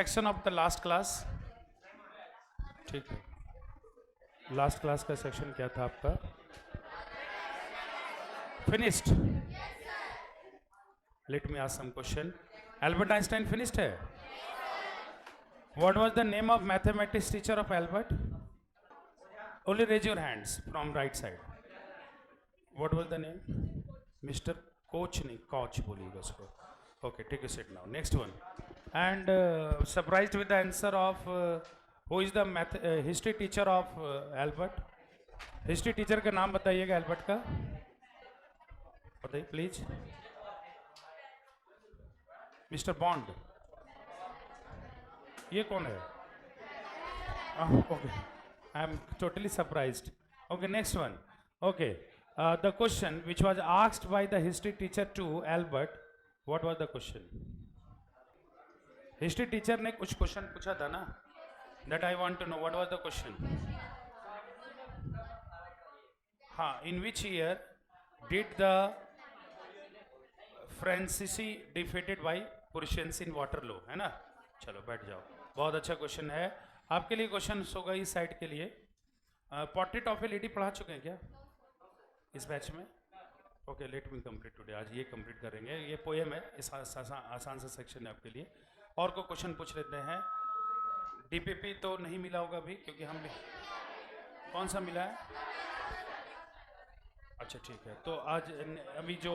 Section of the last class, ठीक है। Last class का सेक्शन क्या था आपका? Finished. Let me ask some question. Albert Einstein finished है? What was the name of mathematics teacher of Albert? Only raise your hands from right side. What was the name? Mister Koch नहीं, Koch बोलिएगा उसको। Okay, take you sit now. Next one. And surprised with the answer of who is the math history teacher of Albert? History teacher का नाम बताइएगा Albert का, बताइए please. Mister bond. ये कौन है? Okay, I am totally surprised. Okay, next one. Okay, the question which was asked by the history teacher to Albert, what was the question? History teacher ने कुछ क्वेश्चन पूछा था ना, that I want to know what was the question. हाँ, in which year did the फ्रांसीसी defeated by Prussians in Waterloo, है ना? चलो बैठ जाओ, बहुत अच्छा क्वेश्चन है आपके लिए। क्वेश्चन होगा इस साइड के लिए। पोर्ट्रेट ऑफ ए लेडी पढ़ा चुके हैं क्या इस बैच में? Okay, let me complete today. आज ये कंप्लीट करेंगे, ये पोएम है, इस आसान सा सेक्शन है आपके लिए। और को क्वेश्चन पूछ लेते हैं। डीपीपी तो नहीं मिला होगा अभी, क्योंकि हम कौन सा मिला है? अच्छा ठीक है, तो आज अभी जो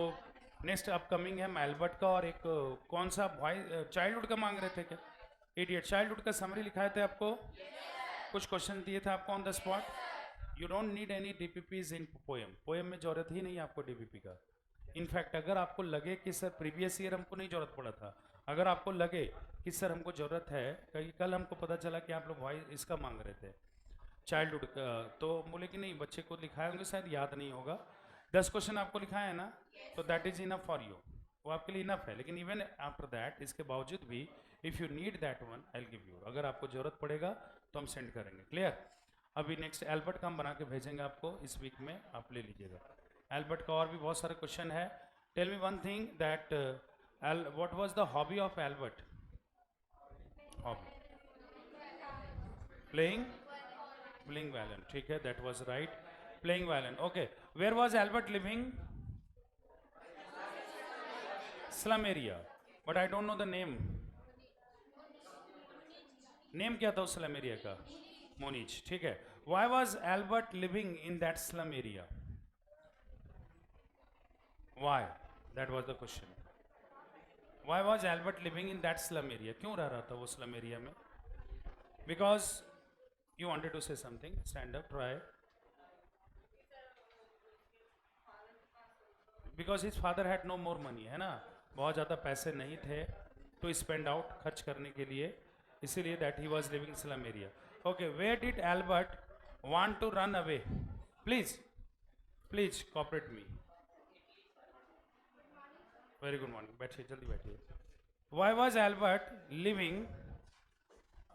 नेक्स्ट अपकमिंग है एल्बर्ट का, और एक कौन सा बॉय चाइल्डहुड का मांग रहे थे क्या? इडियट, चाइल्डहुड का समरी लिखाए थे आपको, कुछ क्वेश्चन दिए थे आपको on the spot. You don't need any DPPs in poem, poem में जरूरत ही नहीं है आपको डीपीपी का। इनफैक्ट अगर आपको लगे कि सर प्रीवियस ईयर हमको नहीं जरूरत पड़ा था, अगर आपको लगे कि सर हमको जरूरत है, कहीं कल हमको पता चला कि आप लोग भाई इसका मांग रहे थे चाइल्डहुड का, तो बोले कि नहीं बच्चे को लिखाए होंगे, शायद याद नहीं होगा। 10 क्वेश्चन आपको लिखाए हैं ना, तो that is enough for you, वो आपके लिए इनफ है। लेकिन इवन आफ्टर दैट, इसके बावजूद भी if you need that one I will give you, अगर आपको जरूरत पड़ेगा तो हम सेंड करेंगे। क्लियर? अभी नेक्स्ट एल्बर्ट का हम बना के भेजेंगे आपको इस वीक में, आप ले लीजिएगा। एल्बर्ट का और भी बहुत सारे क्वेश्चन है। Tell me one thing that what was the hobby of Albert? Hobby playing, playing violin, ठीक है, that was right, playing violin. Okay, where was Albert living? Slum area, but I don't know the name. Name क्या था उस slum area का? Munich, ठीक है। Why was Albert living in that slum area? Why? That was the question. Why was Albert living in that slum area? क्यों रह रहा था वो स्लम एरिया में? Because you wanted to say something, stand up, try. Because his father had no more money, है ना, बहुत ज़्यादा पैसे नहीं थे टू स्पेंड आउट, खर्च करने के लिए, इसीलिए that he was living slum area. Okay, where did Albert want to run away? Please please cooperate me. Very good morning, बैठिए, जल्दी बैठिए। वाई वॉज एल्बर्ट लिविंग,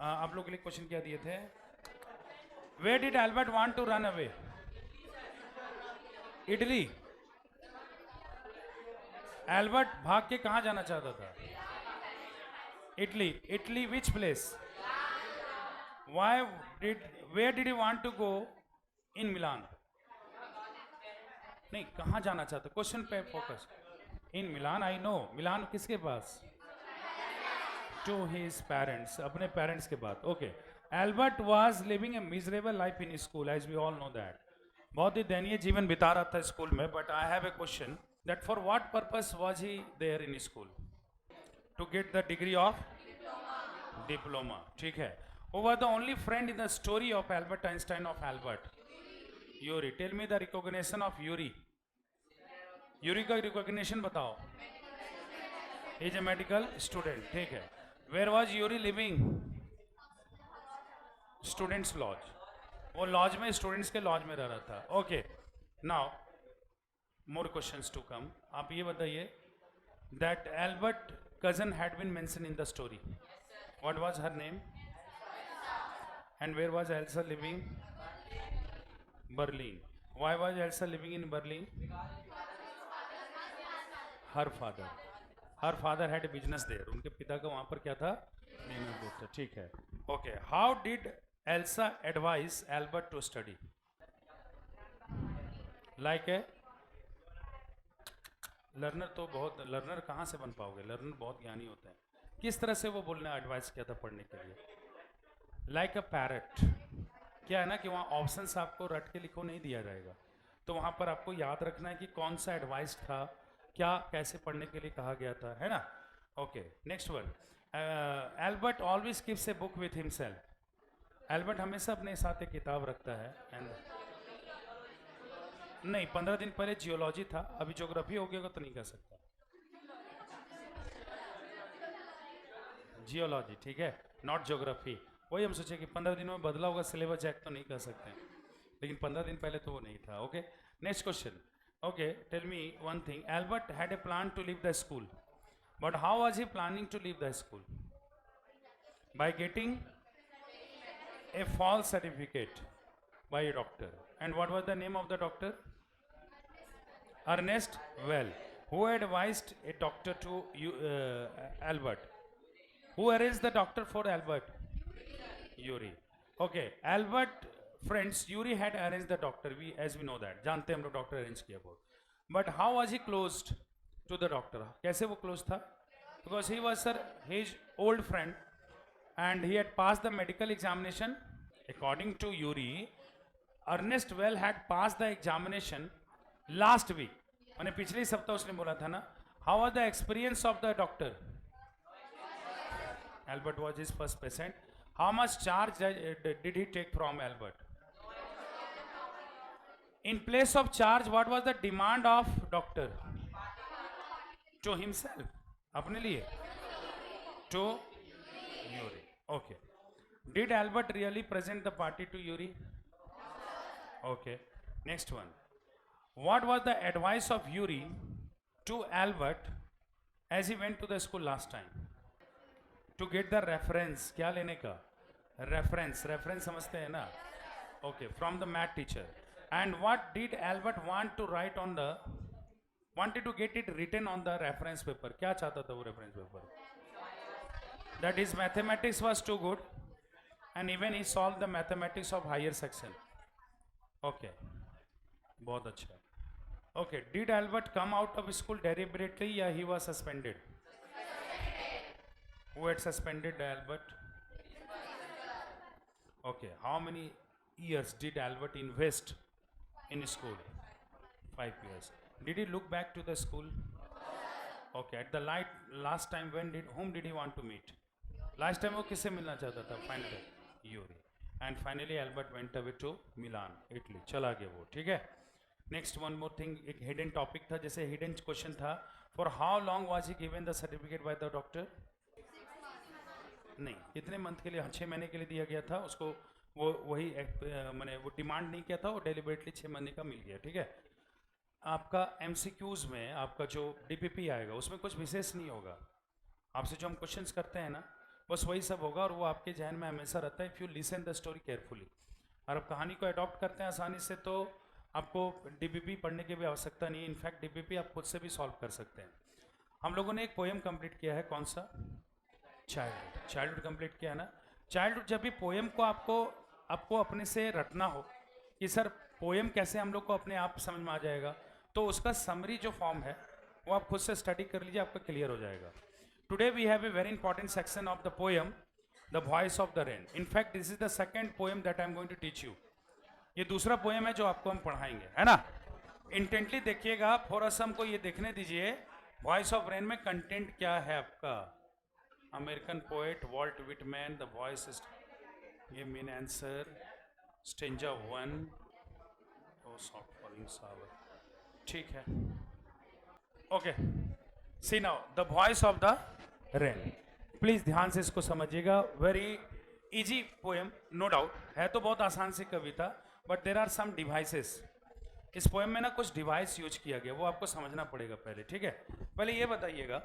आप लोग के लिए क्वेश्चन क्या दिए थे? Where did Albert want to run away? Italy. Albert भाग के कहां जाना चाहता था? Italy. Italy which place? Where did you want to go in Milan? नहीं, कहां जाना चाहता, क्वेश्चन पे फोकस। इन मिलान, आई नो, मिलान किसके पास? टू हिज पेरेंट्स, अपने पेरेंट्स के बाद। Okay, Albert was living a miserable life in school, as we all know that, बहुत ही दयनीय जीवन बिता रहा था स्कूल में। But I have a question that for what purpose was he there in school? To get the degree of diploma, ठीक है। Who was the only friend in the story of Albert Einstein of Albert? Yuri. Tell me the recognition of Yuri. Yuri का recognition बताओ। He is a medical student, ठीक है। Where was Yuri living? Students lodge, वो lodge में, students के lodge में रह रहा था। Okay, now more questions to come. आप ये बताइए that Albert cousin had been mentioned in the story. What was her name? And where was Elsa living? Berlin. Why was Elsa living in Berlin? Her father had a business there. उनके पिता का वहाँ पर क्या था? नहीं देता, ठीक है। Okay, how did Elsa advise Albert to study? Like a learner, तो बहुत लर्नर कहाँ से बन पाओगे, लर्नर बहुत ज्ञानी होते हैं। किस तरह से वो बोलने एडवाइस किया था पढ़ने के लिए? लाइक अ पैरट। क्या है ना कि वहाँ ऑप्शंस आपको रट के लिखो नहीं दिया जाएगा, तो वहाँ पर आपको याद रखना है कि कौन सा एडवाइस था, क्या कैसे पढ़ने के लिए कहा गया था, है ना। Okay, next one. Albert always keeps a book with himself. Albert हमेशा अपने साथ एक किताब रखता है। एंड नहीं, 15 दिन पहले जियोलॉजी था, अभी ज्योग्राफी हो गया तो नहीं कर सकता। जियोलॉजी, ठीक है, नॉट ज्योग्राफी। वही हम सोचे कि 15 दिनों में बदला होगा सिलेबस, चेक तो नहीं कर सकते, लेकिन 15 दिन पहले तो वो नहीं था। Okay, next question. Okay, tell me one thing. Albert had a plan to leave the school, but how was he planning to leave the school? By getting a false certificate by a doctor. And what was the name of the doctor? Ernest Well. Who advised a doctor to Albert? Who arranged the doctor for Albert? Urey. Okay, Albert, friends, Urey had arranged the doctor. As we know that, जानते हम लोग doctor arrange किया वो. But how was he closed to the doctor? कैसे वो close था? Because he was his old friend, and he had passed the medical examination. According to Urey, Ernest Well had passed the examination last week. मैंने पिछले सप्ताह उसने बोला था ना. How was the experience of the doctor? Albert was his first patient. How much charge did he take from Albert? In place of charge, what was the demand of doctor? To himself. अपने लिए. To Urey. Okay. Did Albert really present the party to Urey? Okay. Next one. What was the advice of Urey to Albert as he went to the school last time? To get the reference. क्या लेने का? Reference. Reference समझते हैं ना? Okay. From the math teacher. And what did Albert want to write on the? Wanted to get it written on the reference paper. क्या चाहता था वो reference paper? That his mathematics was too good, and even he solved the mathematics of higher section. Okay, बहुत अच्छा. Okay, did Albert come out of school deliberately या he was suspended? Who had suspended Albert? Okay, how many years did Albert invest in school? 5 years. Did he look back to the school? Okay, at the last time whom did he want to meet? Last time वो किससे मिलना चाहता था? Finally, Urey. And finally, Albert went away to Milan, Italy. चला गया वो, ठीक है? Next, one more thing, एक hidden topic था, जैसे hidden question था. For how long was he given the certificate by the doctor? नहीं, कितने मंथ के लिए? 6 महीने के लिए दिया गया था उसको. वो वही मैंने वो डिमांड नहीं किया था, वो डेलिबरेटली 6 महीने का मिल गया, ठीक है? आपका MCQs में आपका जो DPP आएगा उसमें कुछ विशेष नहीं होगा. आपसे जो हम क्वेश्चंस करते हैं ना, बस वही सब होगा, और वो आपके जहन में हमेशा रहता है if you listen the story carefully. और आप कहानी को अडॉप्ट करते हैं आसानी से, तो आपको DPP पढ़ने की भी आवश्यकता नहीं है. इनफैक्ट DPP आप खुद से भी सॉल्व कर सकते हैं. हम लोगों ने एक पोएम कंप्लीट किया है, कौन सा? चाइल्डहुड कंप्लीट किया है ना. चाइल्डहुड, जब भी पोएम को आपको अपने से रटना हो कि सर पोएम कैसे हम लोग को अपने आप समझ में आ जाएगा, तो उसका समरी जो फॉर्म है वो आप खुद से स्टडी कर लीजिए, आपका क्लियर हो जाएगा. Today we have a very important section of the poem, The Voice of the Rain. In fact, this is the second poem that I am going to teach you. ये दूसरा poem है जो आपको हम पढ़ाएंगे, है ना. इंटेंटली देखिएगा, थोड़ा हमको ये देखने दीजिए वॉइस ऑफ रेन में कंटेंट क्या है आपका. American poet Walt Whitman, the voice is ये mean answer stanza 1. O soft falling shower, ठीक है. Okay, see now the voice of the rain. Please ध्यान से इसको समझिएगा. Very easy poem, no doubt है, तो बहुत आसान सी कविता, but there are some devices. इस पोएम में ना कुछ डिवाइस यूज किया गया, वो आपको समझना पड़ेगा पहले, ठीक है. पहले ये बताइएगा,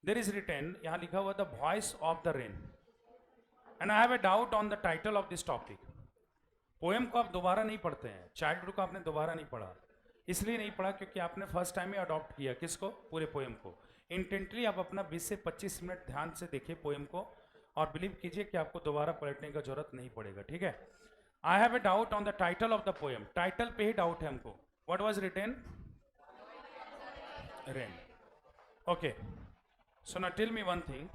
देर इज रिटेन, यहाँ लिखा हुआ the voice of the rain, and I have a doubt on the title of this topic. Poem को आप दोबारा नहीं पढ़ते हैं, चाइल्डहुड को आपने दोबारा नहीं पढ़ा, इसलिए नहीं पढ़ा क्योंकि आपने फर्स्ट टाइम ही अडॉप्ट किया किसको? पूरे पोएम को. इंटेंटली आप अपना 20 से 25 मिनट ध्यान से देखिए पोएम को और बिलीव कीजिए कि आपको दोबारा पलटने का जरूरत नहीं पड़ेगा, ठीक है। I have a doubt on the title of the poem. Title पे ही डाउट है हमको। What was written? Rain. Okay, so now tell me one thing,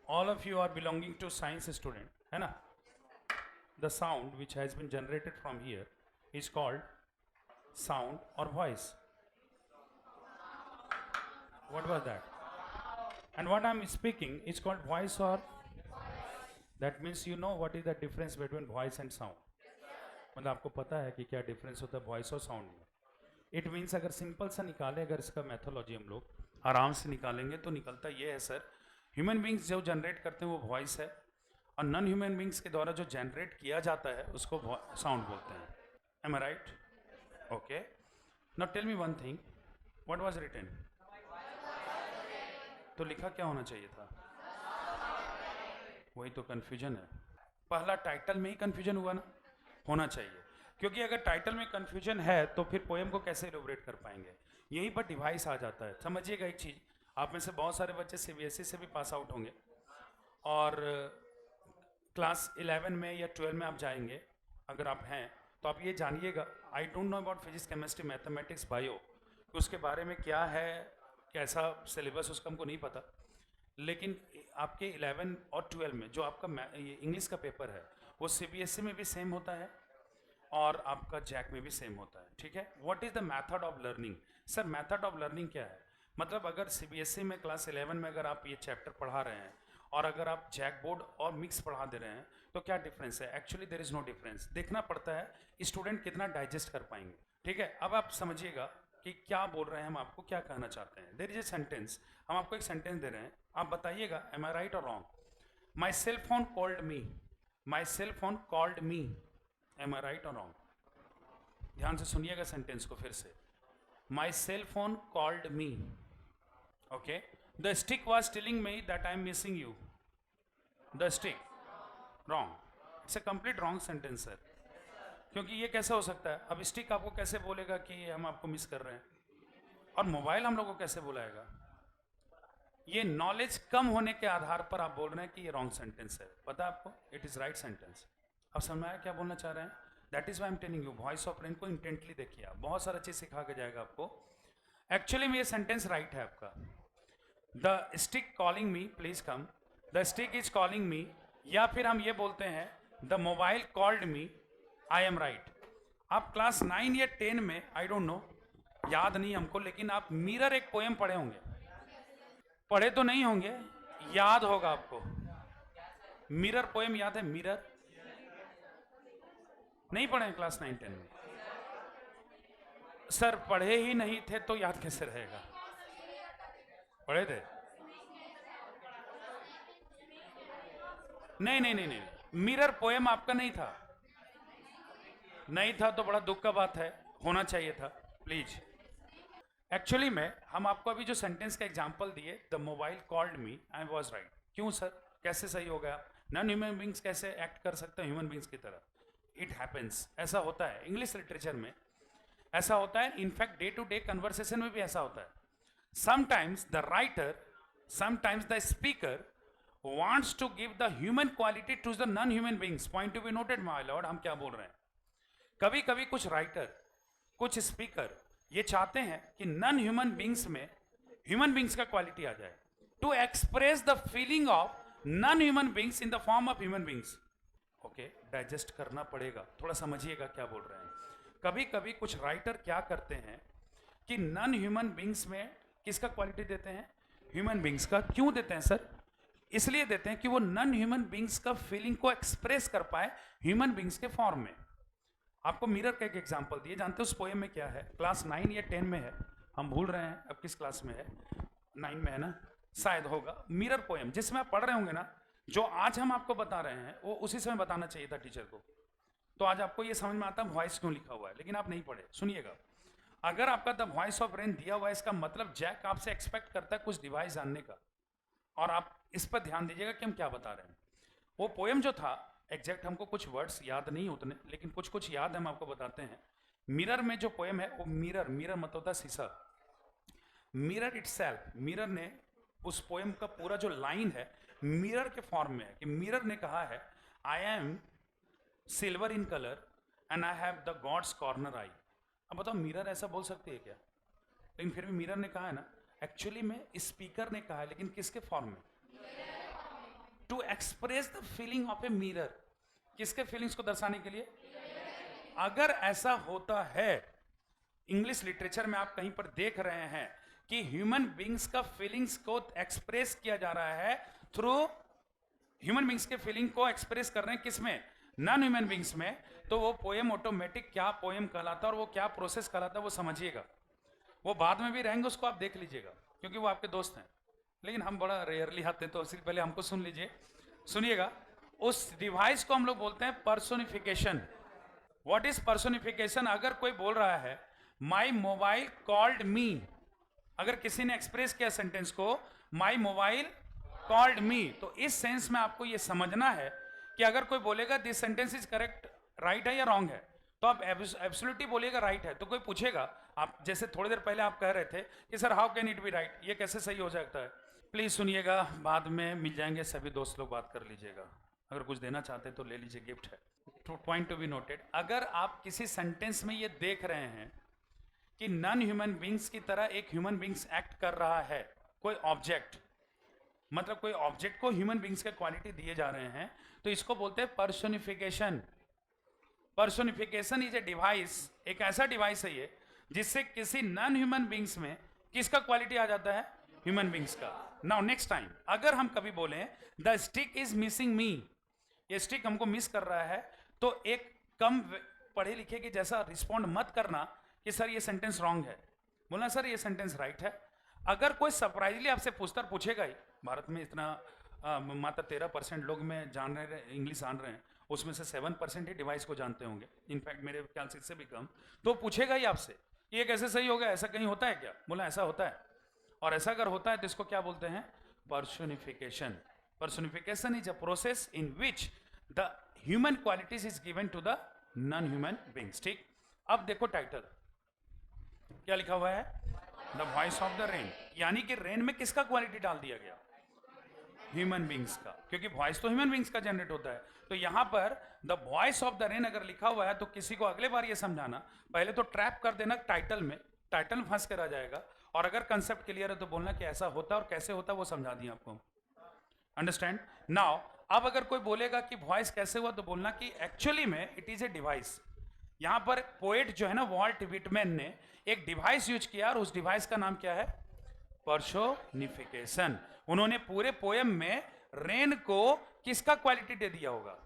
all of you are belonging to science student, है ना? The sound which has been generated from here is called sound or voice. What was that? And what I'm speaking is called voice or? That means you know what is the difference between voice and sound. मतलब आपको पता है कि क्या difference होता है voice और sound में। इट मीन्स अगर सिंपल सा निकाले, अगर इसका मेथोलॉजी हम लोग आराम से निकालेंगे तो निकलता ये है सर, ह्यूमन बींग्स जो जनरेट करते हैं वो वॉइस है, और नॉन ह्यूमन बींग्स के द्वारा जो जनरेट किया जाता है उसको साउंड बोलते हैं। M I right? Okay, now tell me one thing, what was written? तो लिखा क्या होना चाहिए था? वही तो कंफ्यूजन है। पहला टाइटल में ही कंफ्यूजन हुआ ना, होना चाहिए, क्योंकि अगर टाइटल में कंफ्यूजन है तो फिर पोएम को कैसे इलैबोरेट कर पाएंगे? यहीं पर डिवाइस आ जाता है। समझिएगा एक चीज़, आप में से बहुत सारे बच्चे सीबीएसई से भी पास आउट होंगे और क्लास 11 में या 12 में आप जाएंगे, अगर आप हैं तो आप ये जानिएगा, I don't know about physics, chemistry, mathematics, bio, उसके बारे में क्या है, कैसा सिलेबस उसका हमको नहीं पता, लेकिन आपके 11 और 12 में जो आपका इंग्लिश का पेपर है वो सीबीएसई में भी सेम होता है और आपका जैक में भी सेम होता है, ठीक है। What is the method of learning? Sir method of learning क्या है? मतलब अगर सीबीएसई में क्लास 11 में अगर आप ये चैप्टर पढ़ा रहे हैं और अगर आप जैक बोर्ड और मिक्स पढ़ा दे रहे हैं तो क्या डिफरेंस है? Actually there is no difference. देखना पड़ता है स्टूडेंट कितना डाइजेस्ट कर पाएंगे, ठीक है। अब आप समझिएगा कि क्या बोल रहे हैं हम, आपको क्या कहना चाहते हैं। देयर इज ए सेंटेंस, हम आपको एक सेंटेंस दे रहे हैं, आप बताइएगा एम आई राइट और wrong. My cell phone called me, my cell phone called me, am I right और रॉन्ग? ध्यान से सुनिएगा सेंटेंस को फिर से। My cell phone called me, okay. The stick was telling me that I am missing you, the stick, wrong. It's a complete wrong sentence sir, क्योंकि ये कैसे हो सकता है? अब स्टिक आपको कैसे बोलेगा कि हम आपको मिस कर रहे हैं, और मोबाइल हम लोग को कैसे बुलाएगा? ये नॉलेज कम होने के आधार पर आप बोल रहे हैं कि ये रॉन्ग सेंटेंस है। पता है आपको? It is right sentence. अब समझ में आया क्या बोलना चाह रहे हैं? That is why am telling you, voice of rain को इंटेंटली देखिए, आप बहुत सारा चीज सिखा के जाएगा आपको। एक्चुअली में ये सेंटेंस राइट है आपका। The stick calling me please come, the stick is calling me, या फिर हम ये बोलते हैं the mobile called me, I am right. आप क्लास 9 या 10 में, आई डोंट नो, याद नहीं हमको, लेकिन आप मिरर एक पोएम पढ़े होंगे, पढ़े तो नहीं होंगे, याद होगा आपको। मिरर पोएम याद है? मिरर नहीं पढ़े क्लास 9 10 में? सर पढ़े ही नहीं थे तो याद कैसे रहेगा? पढ़े थे? नहीं नहीं नहीं नहीं, मिरर पोएम आपका नहीं था। नहीं था तो बड़ा दुख का बात है, होना चाहिए था प्लीज। एक्चुअली में हम आपको अभी जो सेंटेंस का एग्जांपल दिए, the mobile called me, I was right. क्यों सर, कैसे सही हो गया? नॉन ह्यूमन बींग्स कैसे एक्ट कर सकते हैं ह्यूमन बींग्स की तरह? इट हैपेंस, ऐसा होता है इंग्लिश लिटरेचर में, ऐसा होता है। In fact day to day conversation में भी ऐसा होता है। Sometimes the writer, sometimes the speaker wants to give the human quality to the non-human beings. Point to be noted, my lord। हम क्या बोल रहे हैं? कभी कभी कुछ राइटर, कुछ स्पीकर ये चाहते हैं कि नॉन ह्यूमन बींग्स में ह्यूमन बींग्स का क्वालिटी आ जाए, to express the feeling of non human beings in the form of human beings. Okay, digest करना पड़ेगा, थोड़ा समझिएगा क्या बोल रहे हैं। कभी कभी कुछ राइटर क्या करते हैं कि नॉन ह्यूमन बींग्स में किसका क्वालिटी देते हैं? ह्यूमन बींग्स का। क्यों देते हैं सर? इसलिए देते हैं कि वो नॉन ह्यूमन बींग्स का फीलिंग को एक्सप्रेस कर पाए ह्यूमन बींग्स के फॉर्म में। आपको मिरर का एक एग्जांपल दिए, जानते हो उस पोएम में क्या है? क्लास 9 या 10 में है, हम भूल रहे हैं अब किस क्लास में है। 9 में है ना, शायद होगा। मिरर पोएम जिसमें आप पढ़ रहे होंगे ना, जो आज हम आपको बता रहे हैं वो उसी समय बताना चाहिए था टीचर को, तो आज आपको ये समझ में आता वॉइस क्यों लिखा हुआ है, लेकिन आप नहीं पढ़े। सुनिएगा, अगर आपका द वॉइस ऑफ रेन दिया हुआ है, इसका मतलब जैक आपसे एक्सपेक्ट करता है कुछ डिवाइस जानने का, और आप इस पर ध्यान दीजिएगा कि हम क्या बता रहे हैं। वो पोएम जो था, एग्जैक्ट हमको कुछ वर्ड्स याद नहीं उतने, लेकिन कुछ कुछ याद हम आपको बताते हैं। मिरर में जो पोएम है वो मिरर, मिरर मतलब होता है शीशा। मिरर इटसेल्फ, मिरर ने उस पोएम का पूरा जो लाइन है मिरर के फॉर्म में है कि मिरर ने कहा है I am silver in colour and I have the god's corner eye. अब बताओ मिरर ऐसा बोल सकती है क्या? लेकिन फिर भी मिरर ने कहा है ना, एक्चुअली में स्पीकर ने कहा है, लेकिन किसके फॉर्म में? To express the feeling of a mirror, किसके फीलिंग्स को दर्शाने के लिए? अगर ऐसा होता है, इंग्लिश लिटरेचर में आप कहीं पर देख रहे हैं कि ह्यूमन बींग्स का फीलिंग्स को एक्सप्रेस किया जा रहा है थ्रू, ह्यूमन बींग्स के फीलिंग को एक्सप्रेस कर रहे हैं किसमें? नॉन ह्यूमन बींग्स में, तो वो पोएम ऑटोमेटिक क्या पोएम कहलाता है और वो क्या प्रोसेस कहलाता है वो समझिएगा। वो बाद में भी रहेंगे, उसको आप देख लीजिएगा क्योंकि वो आपके दोस्त हैं, लेकिन हम बड़ा रेयरली आते हैं, तो उससे पहले हमको सुन लीजिए, सुनिएगा। उस डिवाइस को हम लोग बोलते हैं पर्सोनिफिकेशन। What is personification? अगर कोई बोल रहा है माई मोबाइल कॉल्ड मी, अगर किसी ने एक्सप्रेस किया सेंटेंस को माई मोबाइल कॉल्ड मी, तो इस सेंस में आपको यह समझना है कि अगर कोई बोलेगा this sentence is correct, right है या रॉन्ग है, तो आप एब्सोल्युटली बोलिएगा राइट है। तो कोई पूछेगा, आप जैसे थोड़ी देर पहले आप कह रहे थे कि sir how can it be right, ये कैसे सही हो सकता है? प्लीज सुनिएगा, बाद में मिल जाएंगे, सभी दोस्त लोग बात कर लीजिएगा, अगर कुछ देना चाहते तो ले लीजिए, गिफ्ट है। पॉइंट टू बी नोटेड, अगर आप किसी सेंटेंस में ये देख रहे हैं कि नॉन ह्यूमन बींग्स की तरह एक ह्यूमन बींग्स एक्ट कर रहा है, कोई ऑब्जेक्ट, मतलब कोई ऑब्जेक्ट को ह्यूमन बींग्स के क्वालिटी दिए जा रहे हैं, तो इसको बोलते हैं personification. Personification is a device, एक ऐसा डिवाइस है ये जिससे किसी नॉन ह्यूमन बींग्स में किसका क्वालिटी आ जाता है? ह्यूमन बींग्स का। नाउ नेक्स्ट टाइम अगर हम कभी बोलें द स्टिक इज मिसिंग मी, ये स्टिक हमको मिस कर रहा है, तो एक कम पढ़े लिखे के जैसा रिस्पॉन्ड मत करना कि सर ये सेंटेंस रॉन्ग है, बोलना सर ये सेंटेंस राइट है। अगर कोई सरप्राइजली आपसे पूछेगा ही, भारत में इतना मात्र 13% लोग में जान रहे इंग्लिश जान रहे हैं, उसमें से 7% ही डिवाइस को जानते होंगे, इनफैक्ट मेरे ख्याल से इससे भी कम, तो पूछेगा ही आपसे ये कैसे सही होगा, ऐसा कहीं होता है क्या? बोला ऐसा होता है, और ऐसा अगर होता है तो इसको क्या बोलते हैं? Personification. Personification is a process in which the human qualities is given to the non human beings. ठीक, अब देखो टाइटल क्या लिखा हुआ है? The voice of the rain, यानी कि रेन में किसका क्वालिटी डाल दिया गया? ह्यूमन बींग्स का, क्योंकि वॉइस तो ह्यूमन बींग्स का जनरेट होता है। तो यहां पर the voice of the rain अगर लिखा हुआ है तो किसी को अगले बार ये समझाना, पहले तो ट्रैप कर देना टाइटल में, टाइटल फंस कर आ जाएगा, और अगर कंसेप्ट क्लियर है तो बोलना कि ऐसा होता है और कैसे होता है वो समझा दिया आपको। Understand now? अब अगर कोई बोलेगा कि वॉइस कैसे हुआ, तो बोलना कि एक्चुअली में इट इज ए डिवाइस। यहां पर पोएट जो है ना वॉल्ट विटमैन ने एक डिवाइस यूज किया, और उस डिवाइस का नाम क्या है? पर्सोनिफिकेशन। उन्होंने पूरे पोएम में रेन को किसका क्वालिटी दे दिया होगा?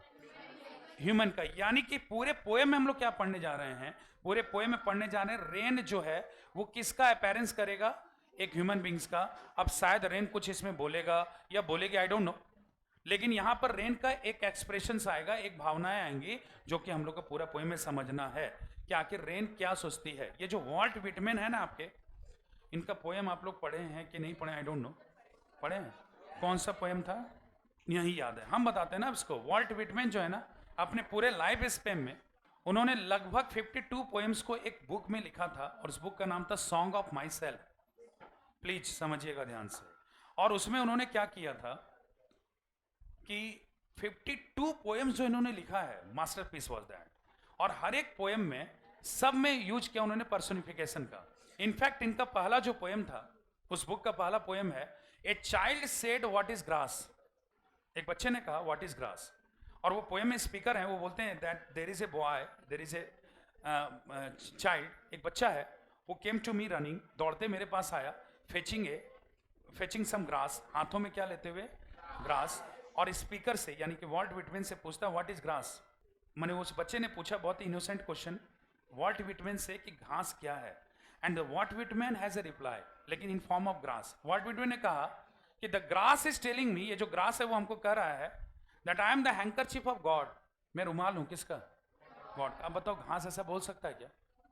ह्यूमन का। यानी कि पूरे पोएम में हम लोग क्या पढ़ने जा रहे हैं? पूरे पोएम में पढ़ने जा रहे हैं रेन जो है वो किसका अपीयरेंस करेगा? एक ह्यूमन बींग्स का। अब शायद रेन कुछ इसमें बोलेगा या बोलेगी, आई डोंट नो, लेकिन यहां पर रेन का एक एक्सप्रेशन आएगा, एक भावनाएं आएंगी जो कि हम लोग को पूरा पोएम में समझना है कि आखिर रेन क्या सोचती है। ये जो वॉल्ट विटमैन है ना आपके, इनका पोएम आप लोग पढ़े हैं कि नहीं पढ़े? आई डोंट नो, पढ़े हैं? कौन सा पोएम था? यही याद है, हम बताते हैं ना इसको। वॉल्ट विटमैन जो है ना अपने पूरे लाइफ स्पेन में उन्होंने लगभग 52 पोएम्स को एक बुक में लिखा था, और उस बुक का नाम था song of my self. Please समझिएगा ध्यान से। और उसमें उन्होंने क्या किया था कि 52 पोएम्स जो इन्होंने लिखा है, मास्टरपीस वाज दैट, और हर एक पोएम में सब में यूज किया उन्होंने पर्सोनिफिकेशन का। इनफैक्ट इनका पहला जो पोएम था, उस बुक का पहला पोएम है, a child said what is grass, एक बच्चे ने कहा व्हाट इज ग्रास, और वो पोएम में स्पीकर हैं, वो बोलते हैं that there is a boy, there is a child, एक बच्चा है, वो केम टू मी रनिंग, दौड़ते मेरे पास आया, फेचिंग सम ग्रास, हाथों में क्या लेते हुए? ग्रास। और स्पीकर से यानी कि वॉल्ट विटमैन से पूछता व्हाट इज ग्रास। मैंने उस बच्चे ने पूछा बहुत ही इनोसेंट क्वेश्चन वॉल्ट विटमैन से कि घास क्या है, and Walt Whitman has a reply, लेकिन in form of grass. Walt Whitman ने कहा कि the grass is telling me, ये जो ग्रास है वो हमको कह रहा है that I am the handkerchief of God, मैं रुमाल हूं किसका? गॉड। अब बताओ घास ऐसा बोल सकता है क्या?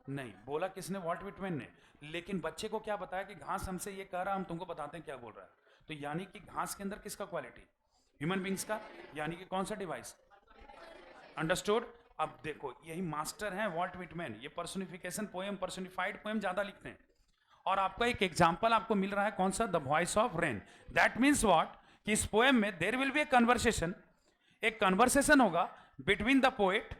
नहीं बोला। किसने? वॉल्ट विटमैन ने। लेकिन बच्चे को क्या बताया कि घास हमसे ये कह रहा, हम तुमको बताते हैं क्या बोल रहा है। तो यानी कि घास के अंदर किसका क्वालिटी? ह्यूमन बींग्स का। यानी कि कौन सा डिवाइस? अंडरस्टूड? अब देखो यही मास्टर हैं वॉल्ट विटमैन, ये पर्सोनिफिकेशन पोएम, पर्सोनिफाइड पोएम ज्यादा लिखते हैं, और आपका एक एग्जाम्पल आपको मिल रहा है कौन सा, the voice of rain. That means what कि इस पोएम में there will be A conversation, एक कन्वर्सेशन होगा between the poet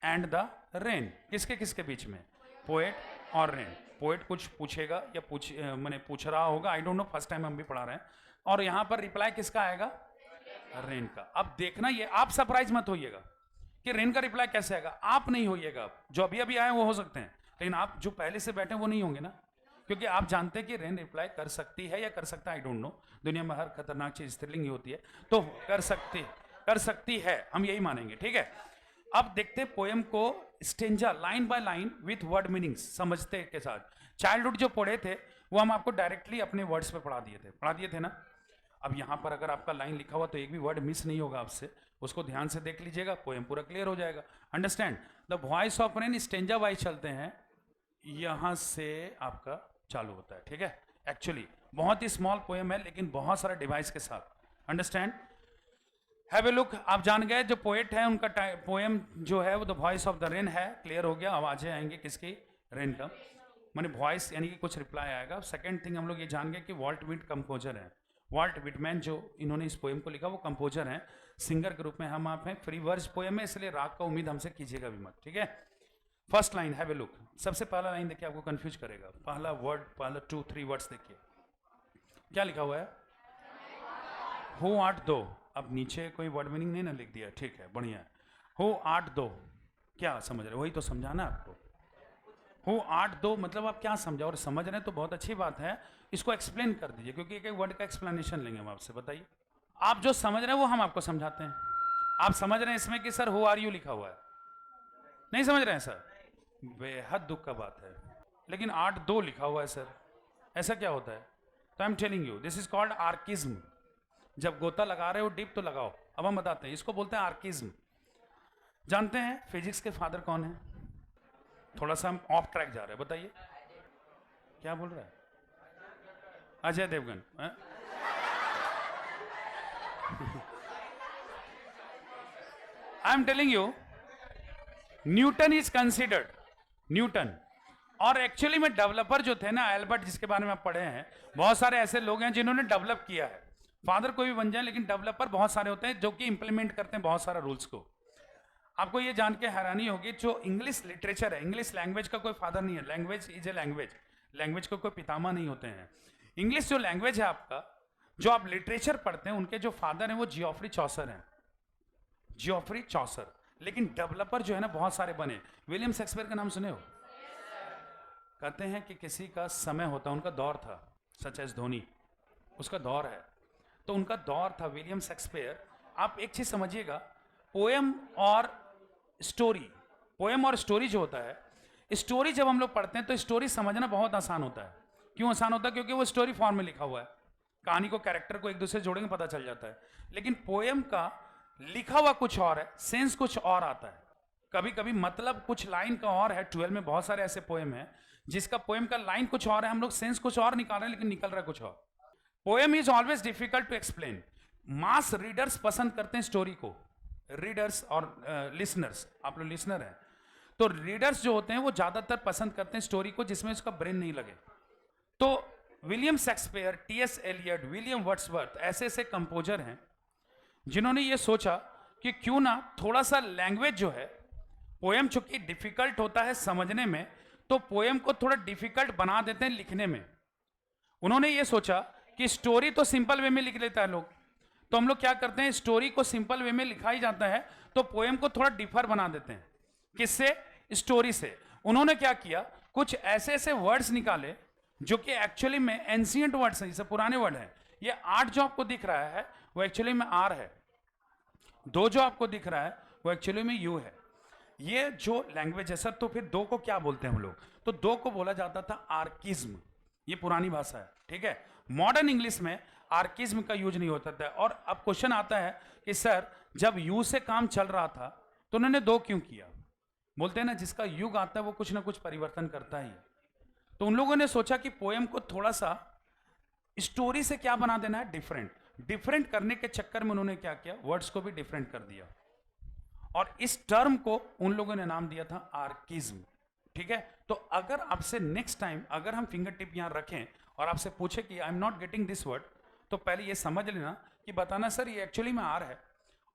and the rain. किसके किसके बीच में, पोएट और रेन। पोएट कुछ पूछेगा या मैंने पूछ रहा होगा, आई डोंट नो, फर्स्ट टाइम हम भी पढ़ा रहे हैं, और यहां पर रिप्लाई किसका आएगा, रेन का। अब देखना ये, आप सरप्राइज मत होइएगा कि रेन का रिप्लाई कैसे आएगा, आप नहीं होइएगा, जो अभी अभी आए वो हो सकते हैं, लेकिन आप जो पहले से बैठे वो नहीं होंगे ना, क्योंकि आप जानते हैं कि रेन रिप्लाई कर सकती है या कर सकता है, आई डोंट नो, दुनिया में हर खतरनाक चीज स्त्रीलिंग ही होती है, तो कर सकती है, हम यही मानेंगे, ठीक है। अब देखते पोएम को stanza line by line with word meanings समझते के साथ। चाइल्डहुड जो पढ़े थे वो हम आपको डायरेक्टली अपने वर्ड्स पे पढ़ा दिए थे ना। अब यहाँ पर अगर आपका लाइन लिखा हुआ तो एक भी वर्ड मिस नहीं होगा आपसे, उसको ध्यान से देख लीजिएगा, पोएम पूरा क्लियर हो जाएगा। Understand, the voice of rain stanza wise चलते हैं, यहां से आपका चालू होता है, ठीक है। एक्चुअली बहुत ही स्मॉल पोएम है लेकिन बहुत सारा डिवाइस के साथ। Understand, have a look. आप जान गए जो पोएट है उनका पोएम जो है वो the voice of the rain है, क्लियर हो गया। आवाजें आएंगी किसकी, रेन का, माने वॉइस यानी कि कुछ रिप्लाई आएगा। सेकंड थिंग हम लोग ये जान गए कि वॉल्ट विट कंपोजर है, वॉल्ट विटमैन जो इन्होंने इस पोएम को लिखा वो कंपोजर हैं, सिंगर के रूप में हम आप हैं। फ्री वर्स पोएम है इसलिए राग का उम्मीद हमसे कीजिएगा भी मत, ठीक है। First line have a look, सबसे पहला लाइन देखिए आपको कंफ्यूज करेगा, पहला वर्ड, पहला 2-3 वर्ड्स देखिए क्या लिखा हुआ है, हु आर्ट दो। अब नीचे कोई वर्ड मीनिंग नहीं ना लिख दिया, ठीक है, बढ़िया है। हु आर्ट दो, क्या समझ रहे, वही तो समझाना आपको। हु आर्ट दो मतलब आप क्या समझा, और समझ रहे हैं तो बहुत अच्छी बात है, इसको एक्सप्लेन कर दीजिए, क्योंकि एक एक वर्ड का एक्सप्लेनेशन लेंगे हम आपसे। बताइए, आप जो समझ रहे हैं वो हम आपको समझाते हैं। आप समझ रहे हैं इसमें कि सर हु आर यू लिखा हुआ है, नहीं समझ रहे हैं सर, बेहद दुख का बात है। लेकिन 8-2 लिखा हुआ है सर, ऐसा क्या होता है? तो I am telling you this is called archaism. जब गोता लगा रहे हो डिप तो लगाओ। अब हम बताते हैं, इसको बोलते हैं आर्किज्म। जानते हैं फिजिक्स के फादर कौन है? थोड़ा सा हम ऑफ ट्रैक जा रहे हैं, बताइए क्या बोल रहा है? Ajay Devgan. I am telling you Newton is considered, Newton. और एक्चुअली में डेवलपर जो थे ना, एल्बर्ट जिसके बारे में आप पढ़े हैं, बहुत सारे ऐसे लोग हैं जिन्होंने डेवलप किया है। फादर कोई भी बन जाए लेकिन डेवलपर बहुत सारे होते हैं जो कि इंप्लीमेंट करते हैं बहुत सारा रूल्स को। आपको ये जान के हैरानी होगी, जो इंग्लिश लिटरेचर है, इंग्लिश लैंग्वेज का कोई फादर नहीं है। Language is a language, language को कोई पितामह नहीं होते हैं। इंग्लिश जो लैंग्वेज है आपका, जो आप लिटरेचर पढ़ते हैं, उनके जो फादर हैं वो जियोफ्री चौसर हैं, जियोफ्री चौसर। लेकिन डेवलपर जो है ना बहुत सारे बने। विलियम शेक्सपियर का नाम सुने हो? कहते हैं कि किसी का समय होता, उनका दौर था, सच एज धोनी, उसका दौर है, तो उनका दौर था विलियम शेक्सपियर। आप एक चीज समझिएगा, पोएम और स्टोरी, पोएम और स्टोरी जो होता है, स्टोरी जब हम लोग पढ़ते हैं तो स्टोरी समझना बहुत आसान होता है। क्यों आसान होता है? क्योंकि वो स्टोरी फॉर्म में लिखा हुआ है, कहानी को, कैरेक्टर को एक दूसरे से जोड़ेंगे पता चल जाता है। लेकिन पोएम का लिखा हुआ कुछ और है, सेंस कुछ और आता है, कभी कभी मतलब कुछ लाइन का और है। 12 में बहुत सारे ऐसे पोएम हैं जिसका पोएम का लाइन कुछ और है, हम लोग सेंस कुछ और निकाल रहे हैं लेकिन निकल रहा है कुछ और। Poem is always difficult to explain. Mass readers पसंद करते हैं स्टोरी को, रीडर्स और लिसनर्स, आप लोग लिसनर हैं, तो रीडर्स जो होते हैं वो ज्यादातर पसंद करते हैं स्टोरी को जिसमें उसका ब्रेन नहीं लगे। तो William Shakespeare, T S. Eliot, William Wordsworth, ऐसे ऐसे कंपोजर हैं जिन्होंने ये सोचा कि क्यों ना थोड़ा सा लैंग्वेज जो है, पोएम चूंकि डिफिकल्ट होता है समझने में, तो पोएम को थोड़ा डिफिकल्ट बना देते हैं लिखने में। उन्होंने ये सोचा कि स्टोरी तो सिंपल वे में लिख लेता है लोग, तो हम लोग क्या करते हैं, स्टोरी को सिंपल वे में लिखा ही जाता है, तो पोएम को थोड़ा डिफर बना देते हैं। किससे? स्टोरी से। उन्होंने क्या किया, कुछ ऐसे ऐसे वर्ड्स निकाले जो कि एक्चुअली में एंशिएंट वर्ड्स हैं, जैसे पुराने वर्ड हैं। ये 8 जो आपको दिख रहा है वो एक्चुअली में आर है, 2 जो आपको दिख रहा है वो एक्चुअली में यू है। ये जो लैंग्वेज है सर, तो फिर 2 को क्या बोलते हैं हम लोग? तो 2 को बोला जाता था आर्किज्म। ये पुरानी भाषा है, ठीक है। मॉडर्न इंग्लिश में आर्किज्म का यूज नहीं होता था। और अब क्वेश्चन आता है कि सर जब यू से काम चल रहा था तो उन्होंने 2 क्यों किया? बोलते हैं ना जिसका युग आता है वो कुछ ना कुछ परिवर्तन करता ही है। तो उन लोगों ने सोचा कि पोएम को थोड़ा सा स्टोरी से क्या बना देना है, डिफरेंट। डिफरेंट करने के चक्कर में उन्होंने क्या किया, वर्ड्स को भी डिफरेंट कर दिया, और इस टर्म को उन लोगों ने नाम दिया था आर्किज्म। ठीक है। तो अगर आपसे नेक्स्ट टाइम अगर हम फिंगर टिप यहाँ रखें और आपसे पूछे कि I am not getting this word, तो पहले ये समझ लेना कि बताना सर ये एक्चुअली में आर है,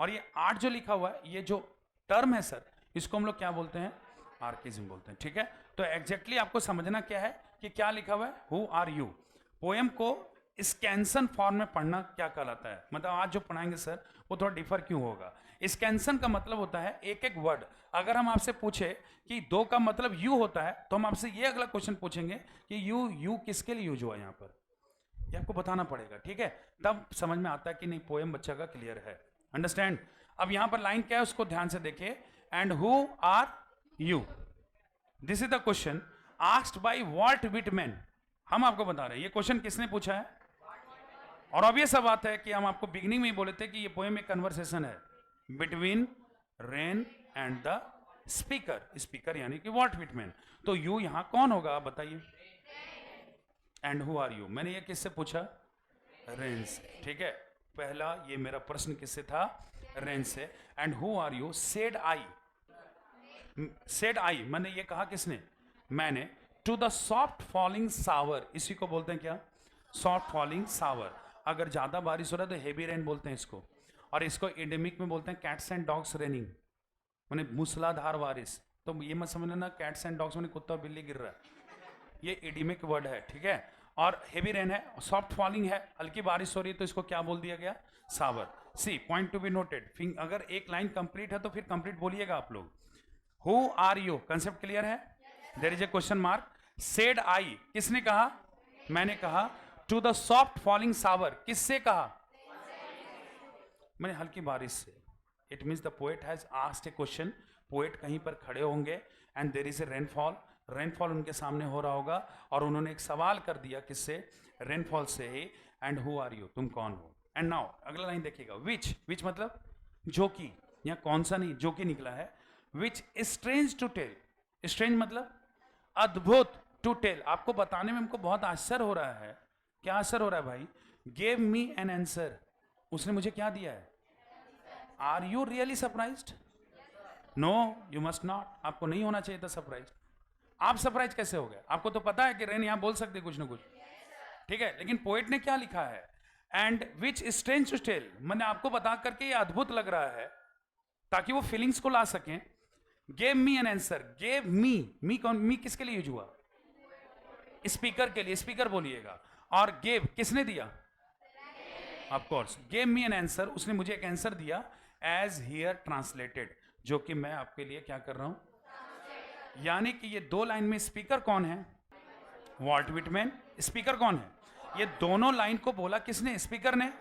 और ये आर्ट जो लिखा हुआ है, ये जो टर्म है सर, इसको हम लोग क्या बोलते हैं, आर्किज्म बोलते हैं। ठीक है, तो एग्जैक्टली आपको समझना क्या है कि क्या लिखा हुआ है, हु आर यू। पोएम को स्कैंसन फॉर्म में पढ़ना क्या कहलाता है, मतलब आज जो पढ़ाएंगे सर वो थोड़ा डिफर क्यों होगा। स्कैंसन का मतलब होता है एक एक वर्ड, अगर हम आपसे पूछे कि दो का मतलब यू होता है, तो हम आपसे ये अगला क्वेश्चन पूछेंगे कि यू किसके लिए यूज हुआ यहाँ पर, ये आपको बताना पड़ेगा। ठीक है, तब समझ में आता है कि नहीं पोएम बच्चा का क्लियर है। अंडरस्टैंड। अब यहां पर लाइन क्या है उसको ध्यान से देखिए, and who are you, this is the question asked by Walt Whitman. हम आपको बता रहे हैं ये क्वेश्चन किसने पूछा है, और ऑब्वियस सा बात है कि हम आपको बिगिनिंग में ही बोले थे कि ये पोएम एक कन्वर्सेशन है between rain and the speaker, speaker यानी कि वॉल्ट विटमैन। तो यू यहां कौन होगा आप बताइए, एंड हु आर यू, मैंने ये किससे पूछा, रेन से। ठीक है, पहला ये मेरा प्रश्न किससे था, रेन से। And who are you, said I, said I मैंने ये कहा किसने, मैंने, to the soft falling shower, इसी को बोलते हैं क्या, सॉफ्ट फॉलिंग सावर। अगर ज्यादा बारिश हो रहा है तो हेवी रेन बोलते हैं इसको, और इसको एडेमिक में बोलते हैं कैट्स एंड डॉग्स रेनिंग, मैंने मूसलाधार बारिश। तो ये मत समझ लेना कैट्स एंड डॉग्स मैंने कुत्ता बिल्ली गिर रहा है, ये एडिमिक वर्ड है। ठीक है, और हेवी रेन है, सॉफ्ट फॉलिंग है, हल्की बारिश हो रही है, तो इसको क्या बोल दिया गया, shower. See point to be noted, अगर एक लाइन कंप्लीट है तो फिर कंप्लीट बोलिएगा आप लोग। Who are you, concept clear है, there is a question mark. Said I, किसने कहा, मैंने कहा। To the soft falling shower, किससे कहा, मैंने हल्की बारिश से। It means the poet has asked a question, poet कहीं पर खड़े होंगे and there is a rainfall, rainfall उनके सामने हो रहा होगा, और उन्होंने एक सवाल कर दिया किससे, रेनफॉल से ही, एंड हु आर यू, तुम कौन हो। एंड नाउ अगला लाइन देखिएगा, विच, विच मतलब जो कि, यहाँ कौन सा नहीं, जो कि निकला है। विच स्ट्रेंज टू टेल, स्ट्रेंज मतलब अद्भुत, टू टेल आपको बताने में हमको बहुत आश्चर्य हो रहा है। क्या आश्चर्य हो रहा है भाई, गेव मी एन आंसर, उसने मुझे क्या दिया है, are you really surprised, no you must not, आपको नहीं होना चाहिए था सरप्राइज। आप सरप्राइज कैसे हो गए, आपको तो पता है कि रेन यहां बोल सकते कुछ ना कुछ। ठीक है, लेकिन पोएट ने क्या लिखा है, and which strange to tell, मैंने आपको बता करके ये अद्भुत लग रहा है ताकि वो फीलिंग्स को ला सकें। Gave me an answer, gave me कौन, मी किसके लिए यूज हुआ, स्पीकर के लिए, स्पीकर बोलिएगा। और गेव किसने दिया, of course, gave me an answer, उसने मुझे एक आंसर दिया, एज हियर ट्रांसलेटेड, जो कि मैं आपके लिए क्या कर रहा हूं। यानी कि ये दो लाइन में स्पीकर कौन है, वॉल्ट विटमैन, स्पीकर कौन है, ये दोनों लाइन को बोला किसने, स्पीकर ने,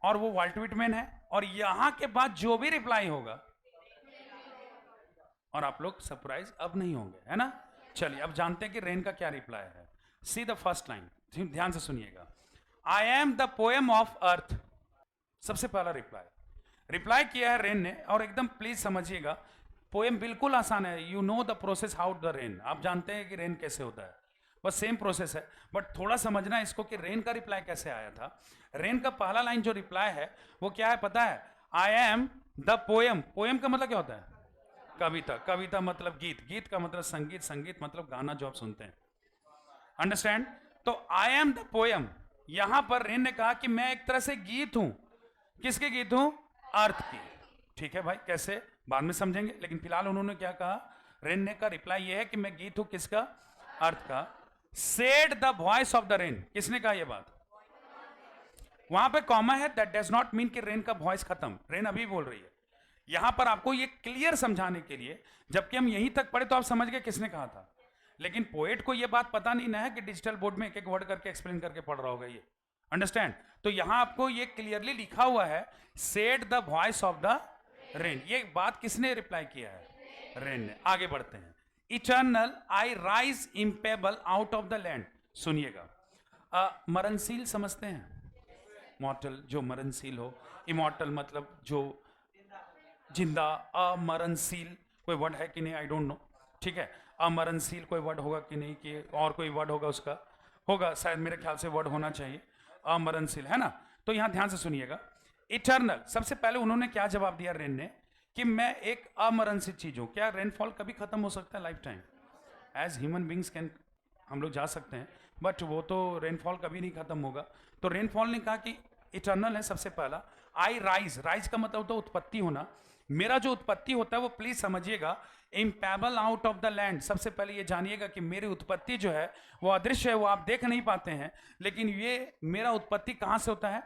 और वो वॉल्ट विटमैन है। और यहां के बाद जो भी रिप्लाई होगा, और आप लोग सरप्राइज अब नहीं होंगे, है ना। चलिए अब जानते हैं कि रेन का क्या रिप्लाई है। सी द फर्स्ट लाइन, ध्यान से सुनिएगा, आई am the poem of earth, सबसे पहला रिप्लाई, रिप्लाई किया है रेन ने। और एकदम प्लीज समझिएगा, पोएम बिल्कुल आसान है, you know the process how the rain, आप जानते हैं कि रेन कैसे होता है, बस सेम प्रोसेस है, बट थोड़ा समझना है इसको कि रेन का रिप्लाई कैसे आया था। रेन का पहला लाइन जो रिप्लाई है वो क्या है पता है, I am the poem, poem का मतलब क्या होता है, कविता, कविता मतलब गीत, गीत का मतलब संगीत, संगीत मतलब गाना जो आप सुनते हैं, अंडरस्टैंड। तो आई एम द पोएम, यहां पर रेन ने कहा कि मैं एक तरह से गीत हूं, किसके गीत हूं, अर्थ की। ठीक है भाई, कैसे बाद में समझेंगे, लेकिन फिलहाल उन्होंने क्या कहा, रेन ने का रिप्लाई यह है कि मैं गीत हूं किसका, अर्थ का। Said the voice of the rain, किसने कहा यह बात, वहां पे कॉमा है, दैट डज नॉट मीन कि रेन का वॉइस खत्म, रेन अभी बोल रही है। यहां पर आपको ये क्लियर समझाने के लिए, जबकि हम यहीं तक पढ़े तो आप समझ गए किसने कहा था, लेकिन पोएट को यह बात पता नहीं ना है कि डिजिटल बोर्ड में एक एक वर्ड करके एक्सप्लेन करके पढ़ रहा होगा ये, अंडरस्टैंड। तो यहां आपको ये क्लियरली लिखा हुआ है, said the voice of the rain, ये बात किसने रिप्लाई किया है, रेन ने। आगे बढ़ते हैं, eternal I rise impalpable out of the land, सुनिएगा, मरणशील समझते हैं, मॉर्टल जो मरणशील हो, इमॉर्टल मतलब जो जिंदा, अमरणशील कोई वर्ड है कि नहीं आई डोंट नो, ठीक है, अमरणशील कोई वर्ड होगा कि नहीं, कि और कोई वर्ड होगा उसका, होगा शायद, मेरे ख्याल से वर्ड होना चाहिए, अमरणशील, है ना। तो यहां ध्यान से सुनिएगा, इटर्नल, सबसे पहले उन्होंने क्या जवाब दिया रेन ने, कि मैं एक अमरणशील चीज हूं। क्या रेनफॉल कभी खत्म हो सकता है lifetime, as human beings can हम लोग जा सकते हैं, बट वो तो रेनफॉल कभी नहीं खत्म होगा। तो रेनफॉल ने कहा कि इटर्नल है सबसे पहला। आई राइज, राइज का मतलब होता है उत्पत्ति होना। मेरा जो उत्पत्ति होता है वो प्लीज समझिएगा इम्पैबल आउट ऑफ द लैंड। सबसे पहले ये जानिएगा कि मेरी उत्पत्ति जो है वो अदृश्य है, वो आप देख नहीं पाते हैं, लेकिन ये मेरा उत्पत्ति कहां से होता है?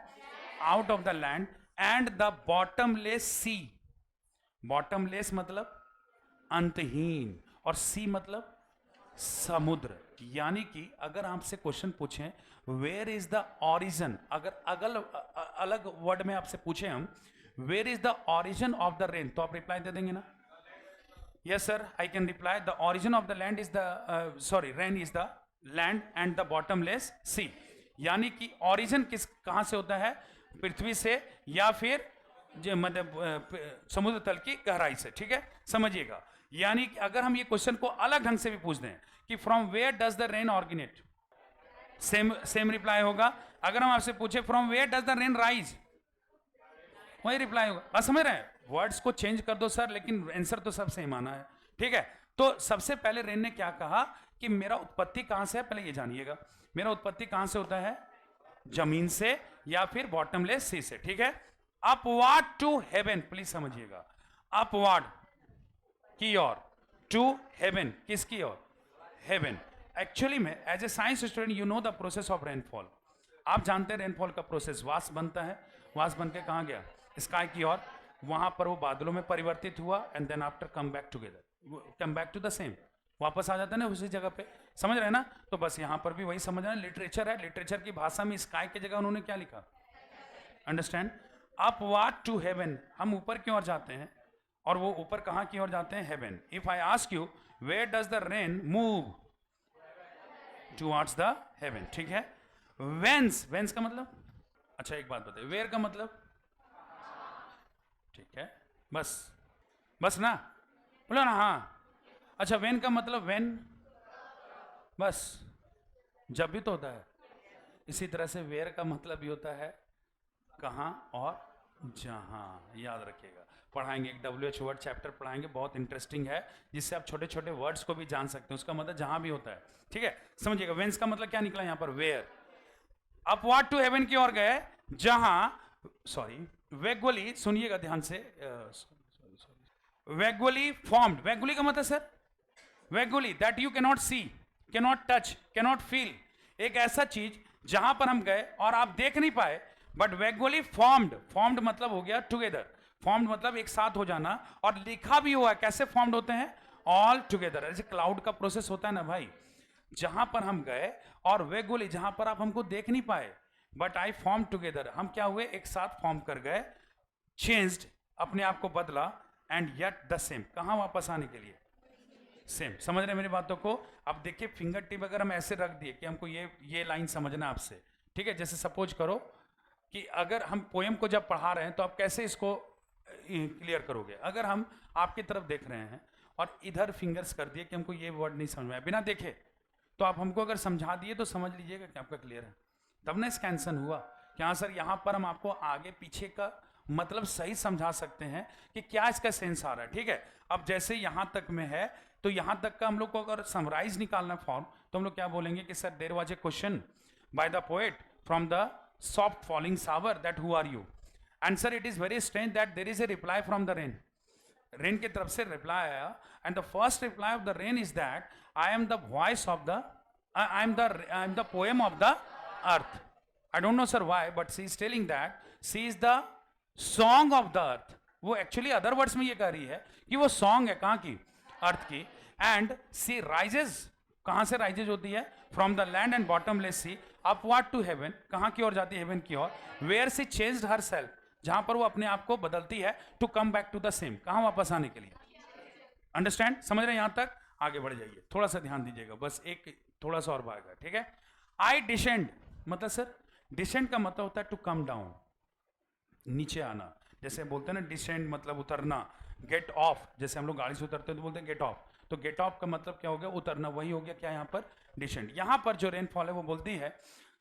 Out of the land and the bottomless sea. Bottomless मतलब अंतहीन, और सी मतलब समुद्र। यानी कि अगर आपसे क्वेश्चन पूछें वेयर इज द ऑरिजन, अगर अलग वर्ड में आपसे पूछे हम where is the origin of the rain, तो आप रिप्लाई दे देंगे ना? Yes sir, I can reply the origin of the land is the sorry rain is the land and the bottomless sea. यानी कि ऑरिजन कहां से होता है? पृथ्वी से या फिर जो मतलब समुद्र तल की गहराई से। ठीक है, समझिएगा। यानी कि अगर हम ये क्वेश्चन को अलग ढंग से भी पूछ दें कि from where does the rain originate, same reply होगा। अगर हम आपसे पूछे from where does the rain rise, वही रिप्लाई होगा। बस समझ रहे हैं? वर्ड्स को चेंज कर दो सर, लेकिन आंसर तो सब सेम आना है। ठीक है, तो सबसे पहले रेन ने क्या कहा कि मेरा उत्पत्ति कहां से है? पहले ये जानिएगा, मेरा उत्पत्ति कहां से होता है? जमीन से या फिर बॉटमलेस सी से। ठीक है, अपवार्ड टू हेवन, प्लीज समझिएगा, अपवार्ड की ओर, टू हेवन, किसकी ओर? हेवन। एक्चुअली में as a science student you know the process of rainfall. आप जानते हैं रेनफॉल का प्रोसेस, वाष्प बनता है, वाष्प बन के कहां गया? स्काई की ओर, वहां पर वो बादलों में परिवर्तित हुआ and then after come back together, come back to the same, वापस आ जाता है ना उसी जगह पे। समझ रहे हैं ना? तो बस यहां पर भी वही समझ रहे हैं, लिटरेचर है, लिटरेचर की भाषा में स्काई की जगह उन्होंने क्या लिखा? अंडरस्टैंड? अपवार्ड टू हेवन, हम ऊपर की ओर जाते हैं, और वो ऊपर कहां की ओर जाते हैं? Heaven. If I ask you where does the rain move? Towards the heaven. ठीक है, वेंस, वेंस का मतलब, अच्छा एक बात बताइए, वेयर का मतलब? ठीक है, बस बस ना, बोलो ना हाँ। अच्छा, वेन का मतलब? वेन, बस जब भी तो होता है। इसी तरह से वेयर का मतलब भी होता है कहां और जहां। याद रखिएगा, पढ़ाएंगे एक WH वर्ड चैप्टर पढ़ाएंगे, बहुत इंटरेस्टिंग है, जिससे आप छोटे छोटे वर्ड्स को भी जान सकते हैं। उसका मतलब जहां भी होता है। ठीक है, समझिएगा। वेंस का मतलब क्या निकला यहां पर? वेयर। अपवार्ड टू हेवन की ओर गए, जहां, सॉरी, वेगुअली, सुनिएगा ध्यान से, वेगुअली फॉर्म्ड। वेगुअली का मतलब सर? Vaguely that you cannot see, cannot touch, cannot feel. एक ऐसा चीज जहां पर हम गए और आप देख नहीं पाए, बट वेगुअली फॉर्म्ड। फॉर्म्ड मतलब हो गया टुगेदर, फॉर्म्ड मतलब एक साथ हो जाना, और लिखा भी हुआ। कैसे फॉर्म्ड होते हैं? All together. ऐसे क्लाउड का प्रोसेस होता है ना भाई, जहां पर हम गए और वेगुअली, जहां पर आप हमको देख नहीं पाए, बट आई फॉर्म टुगेदर, हम क्या हुए? एक साथ फॉर्म कर गए, चेंज्ड, अपने आप को बदला, एंड येट द सेम, कहां वापस आने के लिए? सेम। समझ रहे हैं मेरी बातों को? अब देखिए, फिंगर टिप अगर हम ऐसे रख दिए कि हमको ये लाइन समझना है आपसे। ठीक है, जैसे सपोज करो कि अगर हम पोएम को जब पढ़ा रहे हैं तो आप कैसे इसको क्लियर करोगे? अगर हम आपकी तरफ देख रहे हैं और इधर फिंगर्स कर दिए कि हमको ये वर्ड नहीं समझ में आया, बिना देखे, तो आप हमको अगर समझा दिए तो समझ लीजिएगा कि आपका क्लियर है। तब ना इसका आंसर हुआ कि हाँ सर, यहाँ पर हम आपको आगे पीछे का मतलब सही समझा सकते हैं कि क्या इसका सेंस आ रहा है। ठीक है, अब जैसे यहाँ तक में है, तो यहाँ तक का हम लोग को अगर समराइज निकालना फॉर्म, तो हम लोग क्या बोलेंगे कि sir there was a question by the poet from the soft falling shower that who are you, and sir it is very strange that there is a reply from the rain. Rain की तरफ से reply आया, and the first reply of the rain is that I am the voice of the I am the poem of the earth. I don't know sir why, but she is telling that she is the song of the earth. वो actually other words में ये कह रही है कि वो song है कहाँ की? अर्थ की। and she rises, कहां से राइजेज होती है? From the land and bottomless sea, upward to heaven, कहां की ओर जाती है? हेवन की ओर। Where she changed her self, जहां पर वो अपने आप को बदलती है, to come back to the same, कहां वापस आने के लिए। अंडरस्टैंड? समझ रहे हैं यहां तक? आगे बढ़ जाइए, थोड़ा सा ध्यान दीजिएगा, बस एक थोड़ा सा और भाग है। ठीक है, आई डिसेंड मतलब सर, डिसेंड का मतलब होता है टू कम डाउन, नीचे आना। जैसे बोलते हैं ना डिसेंड मतलब उतरना, गेट ऑफ, जैसे हम लोग गाड़ी से उतरते हैं तो बोलते हैं गेट ऑफ, तो गेट ऑफ का मतलब क्या हो गया? उतरना, वही हो गया क्या यहाँ पर? डिसेंड। यहाँ पर जो रेनफॉल है वो बोलती है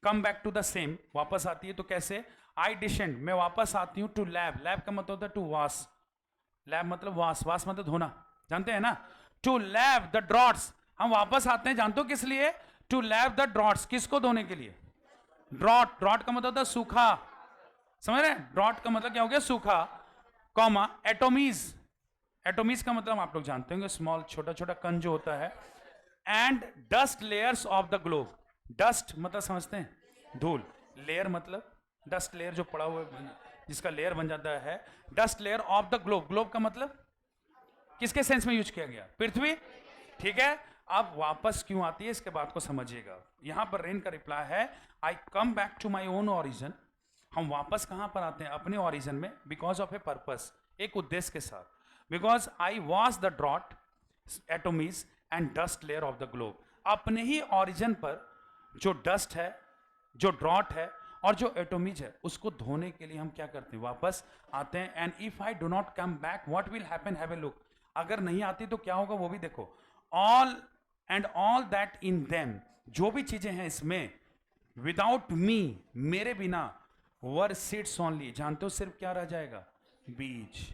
come back to the same, वापस आती है। तो कैसे? आई डिसेंड, मैं वापस आती हूँ, टू लैब, लैब का मतलब होता है टू वॉश, लैब मतलब वॉश, वॉश मतलब धोना, जानते हैं ना? टू लैब द ड्रॉट्स, हम वापस आते हैं, जानते हो किस लिए? टू लैव द ड्रॉट्स, किसको धोने के लिए? ड्रॉट, ड्रॉट का मतलब था सूखा, समझ रहे हैं? ड्रॉट का मतलब क्या हो गया? सूखा, कॉमा एटोमीज, एटोमीज का मतलब आप लोग जानते होंगे, स्मॉल, छोटा छोटा कण जो होता है, and dust layers of the globe. Dust मतलब समझते हैं? धूल। लेयर मतलब डस्ट लेयर जो पड़ा हुआ है, जिसका लेयर बन जाता है, dust layer of the globe. Globe का मतलब किसके सेंस में यूज किया गया? पृथ्वी, ठीक है। अब वापस क्यों आती है इसके बात को समझिएगा। यहां पर रेन का रिप्लाई है, I come back to my own origin. हम वापस कहां पर आते हैं? अपने ओरिजिन में, बिकॉज ऑफ ए पर्पस, एक उद्देश्य के साथ। Because I was the drought, atomies and dust layer of the globe. अपने ही ओरिजिन पर जो डस्ट है, जो ड्रॉट है और जो एटोमीज है, उसको धोने के लिए हम क्या करते हैं? वापस आते हैं। And if I do not come back what will happen? Have a look. अगर नहीं आती तो क्या होगा वो भी देखो। All and all that in them, जो भी चीजें हैं इसमें, विदाउट मी, मेरे बिना, वर सीड्स ओनली। जानते हो सिर्फ क्या रह जाएगा? बीज।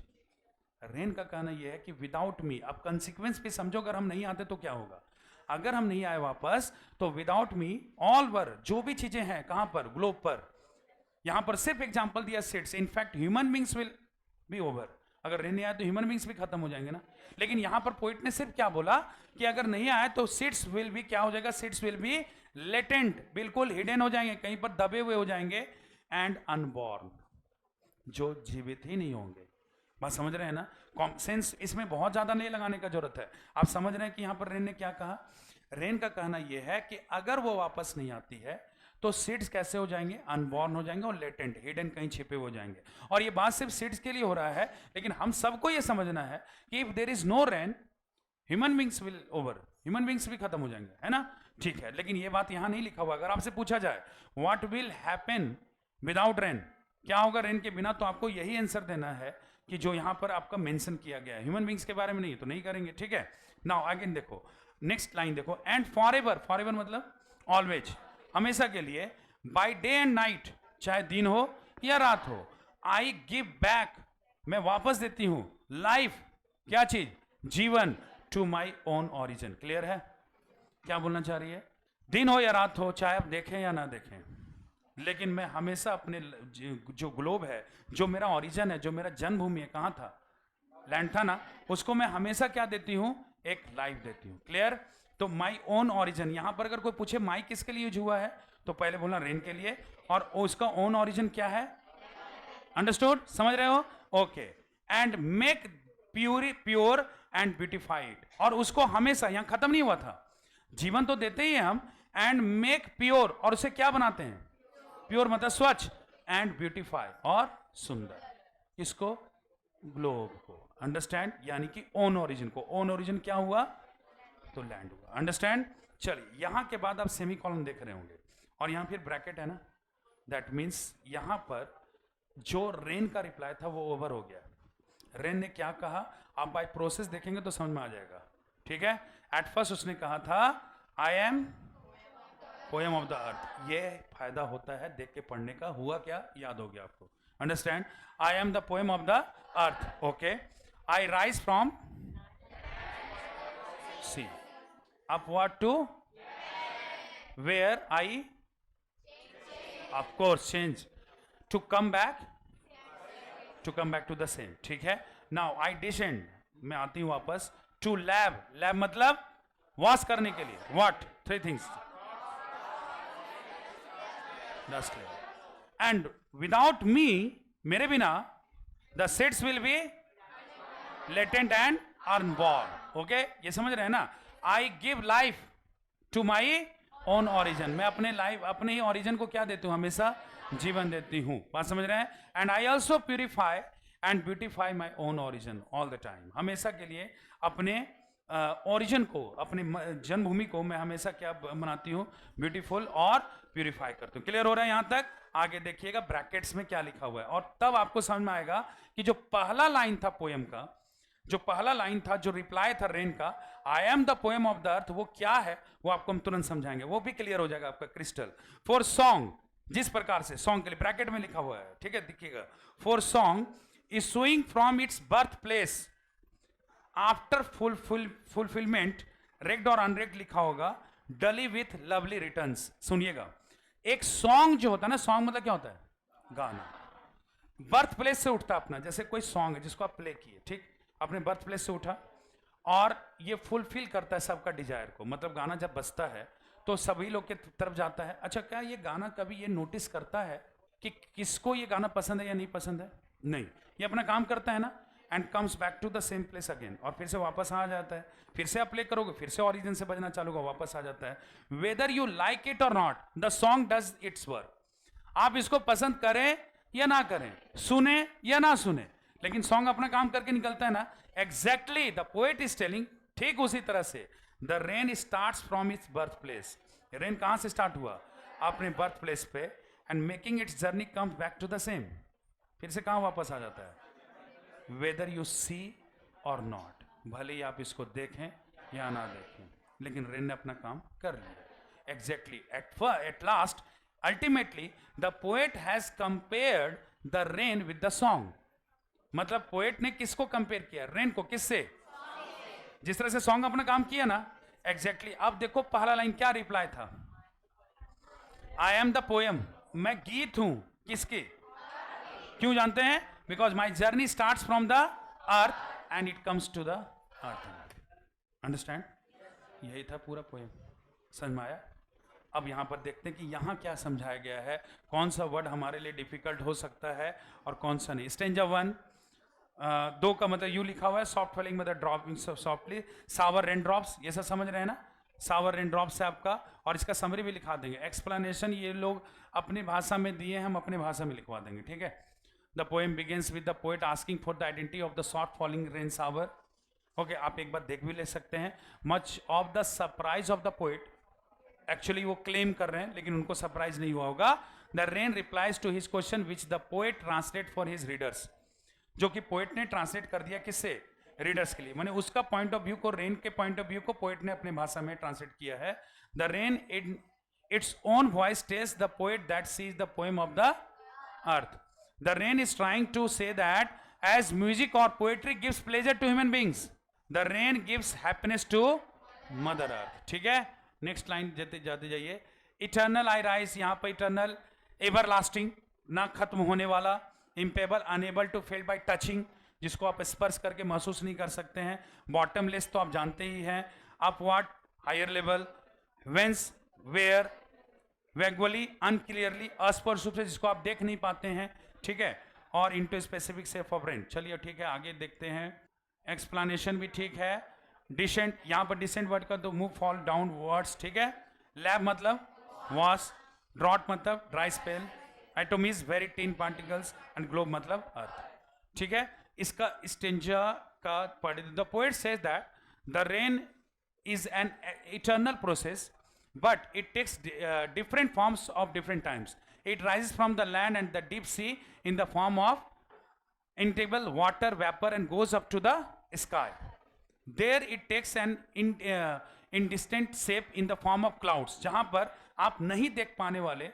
रेन का कहना यह है कि विदाउट मी, अब कंसिक्वेंस भी समझो, अगर हम नहीं आते तो क्या होगा? अगर हम नहीं आए वापस तो विदाउट मी ऑल वर, जो भी चीजें हैं, कहां पर? ग्लोब पर। यहां पर सिर्फ एग्जांपल दिया seeds, in fact human beings will be over. अगर रेन नहीं आए तो ह्यूमन बींग्स भी खत्म हो जाएंगे ना। लेकिन यहां पर पोइट ने सिर्फ क्या बोला कि अगर नहीं आए तो सीड्स विल बी, क्या हो जाएगा? सीड्स विल बी लेटेंट, बिल्कुल हिडन हो जाएंगे, कहीं पर दबे हुए हो जाएंगे, एंड अनबॉर्न, जो जीवित ही नहीं होंगे। बात समझ रहे हैं ना? सेंस इसमें बहुत ज्यादा नहीं लगाने का जरूरत है। आप समझ रहे हैं कि यहां पर रेन ने क्या कहा? रेन का कहना यह है कि अगर वो वापस नहीं आती है तो सीड्स कैसे हो जाएंगे? अनबॉर्न हो जाएंगे और लेटेंट, हिडन, कहीं छिपे हो जाएंगे। और ये बात सिर्फ सीड्स के लिए हो रहा है, लेकिन हम सबको ये समझना है कि if there is no rain, human beings will over, human beings भी खत्म हो जाएंगे, है ना? ठीक है, लेकिन ये बात यहां नहीं लिखा हुआ। अगर आपसे पूछा जाए what will happen without rain, क्या होगा रेन के बिना, तो आपको यही आंसर देना है कि जो यहां पर आपका मेंशन किया गया है। ह्यूमन बींग्स के बारे में नहीं तो नहीं करेंगे, ठीक है। नाउ अगेन देखो, नेक्स्ट लाइन देखो, एंड फॉरएवर, फॉरएवर मतलब ऑलवेज, हमेशा के लिए, बाय डे एंड नाइट, चाहे दिन हो या रात हो, आई गिव बैक, मैं वापस देती हूं, लाइफ, क्या चीज? जीवन, to my own origin. Clear है क्या बोलना चाह रही है? दिन हो या रात हो, चाहे आप देखें या ना देखें, लेकिन मैं हमेशा अपने जो ग्लोब है, जो मेरा ओरिजिन है, जो मेरा जन्मभूमि है, कहां था? लैंड था ना, उसको मैं हमेशा क्या देती हूं? एक लाइफ देती हूं। क्लियर? तो माई ओन ओरिजिन, यहां पर अगर कोई पूछे माई किसके लिए यूज हुआ है, तो पहले बोलना रेन के लिए, और उसका ओन ओरिजिन क्या है? अंडरस्टूड? समझ रहे हो? Okay. And make pure and beautified, और उसको हमेशा, यहां खत्म नहीं हुआ था, जीवन तो देते ही हैं हम, एंड मेक प्योर, और उसे क्या बनाते हैं? प्योर मतलब स्वच्छ, एंड ब्यूटिफाई, और सुंदर, इसको ग्लोब को। अंडरस्टैंड? यानी कि ओन ओरिजिन को। ओन ओरिजिन क्या हुआ? तो लैंड हुआ। अंडरस्टैंड? चलिए, यहां के बाद आप सेमी कॉलम देख रहे होंगे, और यहां फिर ब्रैकेट है ना, दैट मीन्स यहां पर जो रेन का रिप्लाई था वो ओवर हो गया। रेन ने क्या कहा, आप बाय प्रोसेस देखेंगे तो समझ में आ जाएगा, ठीक है। एट फर्स्ट उसने कहा था I am poem of the अर्थ। ये फायदा होता है देख के पढ़ने का। हुआ क्या? याद हो गया आपको। Understand? I am the poem of the earth. Okay. I rise from sea upward to where I of course change to come back to the same, ठीक है। now I descend, मैं आती हूं वापस, to lab, lab मतलब wash करने के लिए, what? three things, dust layer, and without me, मेरे बिना, the seeds will be latent and unborn। Okay, ये समझ रहे हैं ना? I give life to my own origin, मैं अपने लाइफ, अपने ही ओरिजिन को क्या देती हूं? हमेशा जीवन देती हूं। बात समझ रहे हैं? And I also purify and beautify my own origin all the time, हमेशा के लिए अपने ओरिजिन को, अपने जन्मभूमि को मैं हमेशा क्या बनाती हूं? ब्यूटीफुल और प्यूरिफाई करती हूं। क्लियर हो रहा है यहां तक? आगे देखिएगा ब्रैकेट्स में क्या लिखा हुआ है, और तब आपको समझ में आएगा कि जो पहला लाइन था पोएम का, जो पहला लाइन था, जो रिप्लाई था रेन का, आई am the poem of the अर्थ, वो क्या है वो आपको हम तुरंत समझाएंगे, वो भी क्लियर हो जाएगा आपका क्रिस्टल। फॉर सॉन्ग, जिस प्रकार से सॉन्ग के लिए ब्रैकेट में लिखा हुआ है, ठीक है, देखिएगा, for song issuing from its birth place after fulfilment raked और अनरेक्ड लिखा होगा, डली विथ लवली रिटर्न्स। सुनिएगा, एक सॉन्ग जो होता है ना, सॉन्ग मतलब क्या होता है? गाना। बर्थ प्लेस से उठता अपना, जैसे कोई सॉन्ग है जिसको आप प्ले किए, ठीक, अपने बर्थ प्लेस से उठा और ये फुलफिल करता है सबका डिजायर को। मतलब गाना जब बजता है तो सभी लोग के तरफ जाता है। अच्छा, क्या ये गाना कभी ये नोटिस करता है कि किसको ये गाना पसंद है या नहीं पसंद है? नहीं, ये अपना काम करता है ना, and comes back to the same place again, और फिर से वापस आ जाता है। फिर से आप प्ले करोगे, फिर से ओरिजिन से बजना चालू होगा, वापस आ जाता है। वेदर यू लाइक इट और not, the song does it's work. आप इसको पसंद करें या ना करें, सुने या ना सुने, लेकिन सॉन्ग अपना काम करके निकलता है ना। Exactly the poet is telling, ठीक उसी तरह से the rain starts from its birth place. Rain कहां से स्टार्ट हुआ? अपने बर्थ प्लेस पे, and making its journey comes back to the same. फिर से कहां वापस आ जाता है? वेदर यू सी और नॉट, भले ही आप इसको देखें या ना देखें, लेकिन रेन ने अपना काम कर लिया। Exactly at last ultimately the poet has compared the rain with the song. मतलब पोएट ने किसको कंपेयर किया? रेन को। किससे? जिस तरह से सॉन्ग अपना काम किया ना, एग्जैक्टली। अब देखो पहला लाइन क्या रिप्लाई था? आई एम द पोएम, मैं गीत हूं। किसके? क्यों जानते हैं? Because my journey starts from the earth and it comes to the earth. Understand? यही था पूरा पोएम। समझ में आया? अब यहां पर देखते हैं कि यहां क्या समझाया गया है, कौन सा वर्ड हमारे लिए डिफिकल्ट हो सकता है और कौन सा नहीं। स्टेंजा 1 2 का मतलब यू लिखा हुआ है, सॉफ्ट फॉलिंग मतलब ड्रॉपिंग सॉफ्टली, सावर रेन ड्रॉप्स, ये सब समझ रहे हैं ना? सावर रेन ड्रॉप्स है आपका, और इसका समरी भी लिखा देंगे। एक्सप्लेनेशन ये लोग अपनी भाषा में दिए, हम अपनी भाषा में लिखवा देंगे, ठीक है? The poem begins with the poet asking for the identity of the soft falling rain shower. Okay, आप एक बार देख भी ले सकते हैं। Much of the surprise of the poet, actually वो क्लेम कर रहे हैं लेकिन उनको सरप्राइज नहीं हुआ होगा। The rain replies to his question which the poet translate for his readers, जो कि पोएट ने ट्रांसलेट कर दिया किससे? रीडर्स के लिए। माने उसका पॉइंट ऑफ व्यू को, रेन के पॉइंट ऑफ व्यू को पोएट ने अपने भाषा में ट्रांसलेट किया है। The rain in its own voice tells the poet that sees the poem of the earth. The rain is trying to say that as music और poetry gives pleasure to human beings, the rain gives happiness to mother earth. ठीक है, next line जाते जाते जाइए। Eternal I rise, यहां पर eternal ever lasting, ना खत्म होने वाला। Impalpable, unable to feel by touching, जिसको आप स्पर्श करके महसूस नहीं कर सकते हैं। बॉटमलेस तो आप जानते ही हैं। Upward, higher level. Whence, where, vaguely, unclearly, अस्पष्ट रूप से, जिसको आप देख नहीं पाते हैं। ठीक है, और into specific safe of rain. चलिए ठीक है, आगे देखते हैं। एक्सप्लेनेशन भी ठीक है। डिसेंट, यहां पर डिसेंट वर्ड का तो मूव, फॉल, डाउन वर्ड्स। ठीक है। लैब मतलब वॉश, ड्रॉट मतलब dry spell, atom is very tin particles, and globe मतलब अर्थ। ठीक है, इसका स्टेंजा का पढ़। The poet says that the rain is an eternal process, but it takes different forms of different times. It rises from the land and the deep sea in the form of integral water vapor and goes up to the sky. There it takes an indistinct shape in the form of clouds. जहां पर आप नहीं देख पाने वाले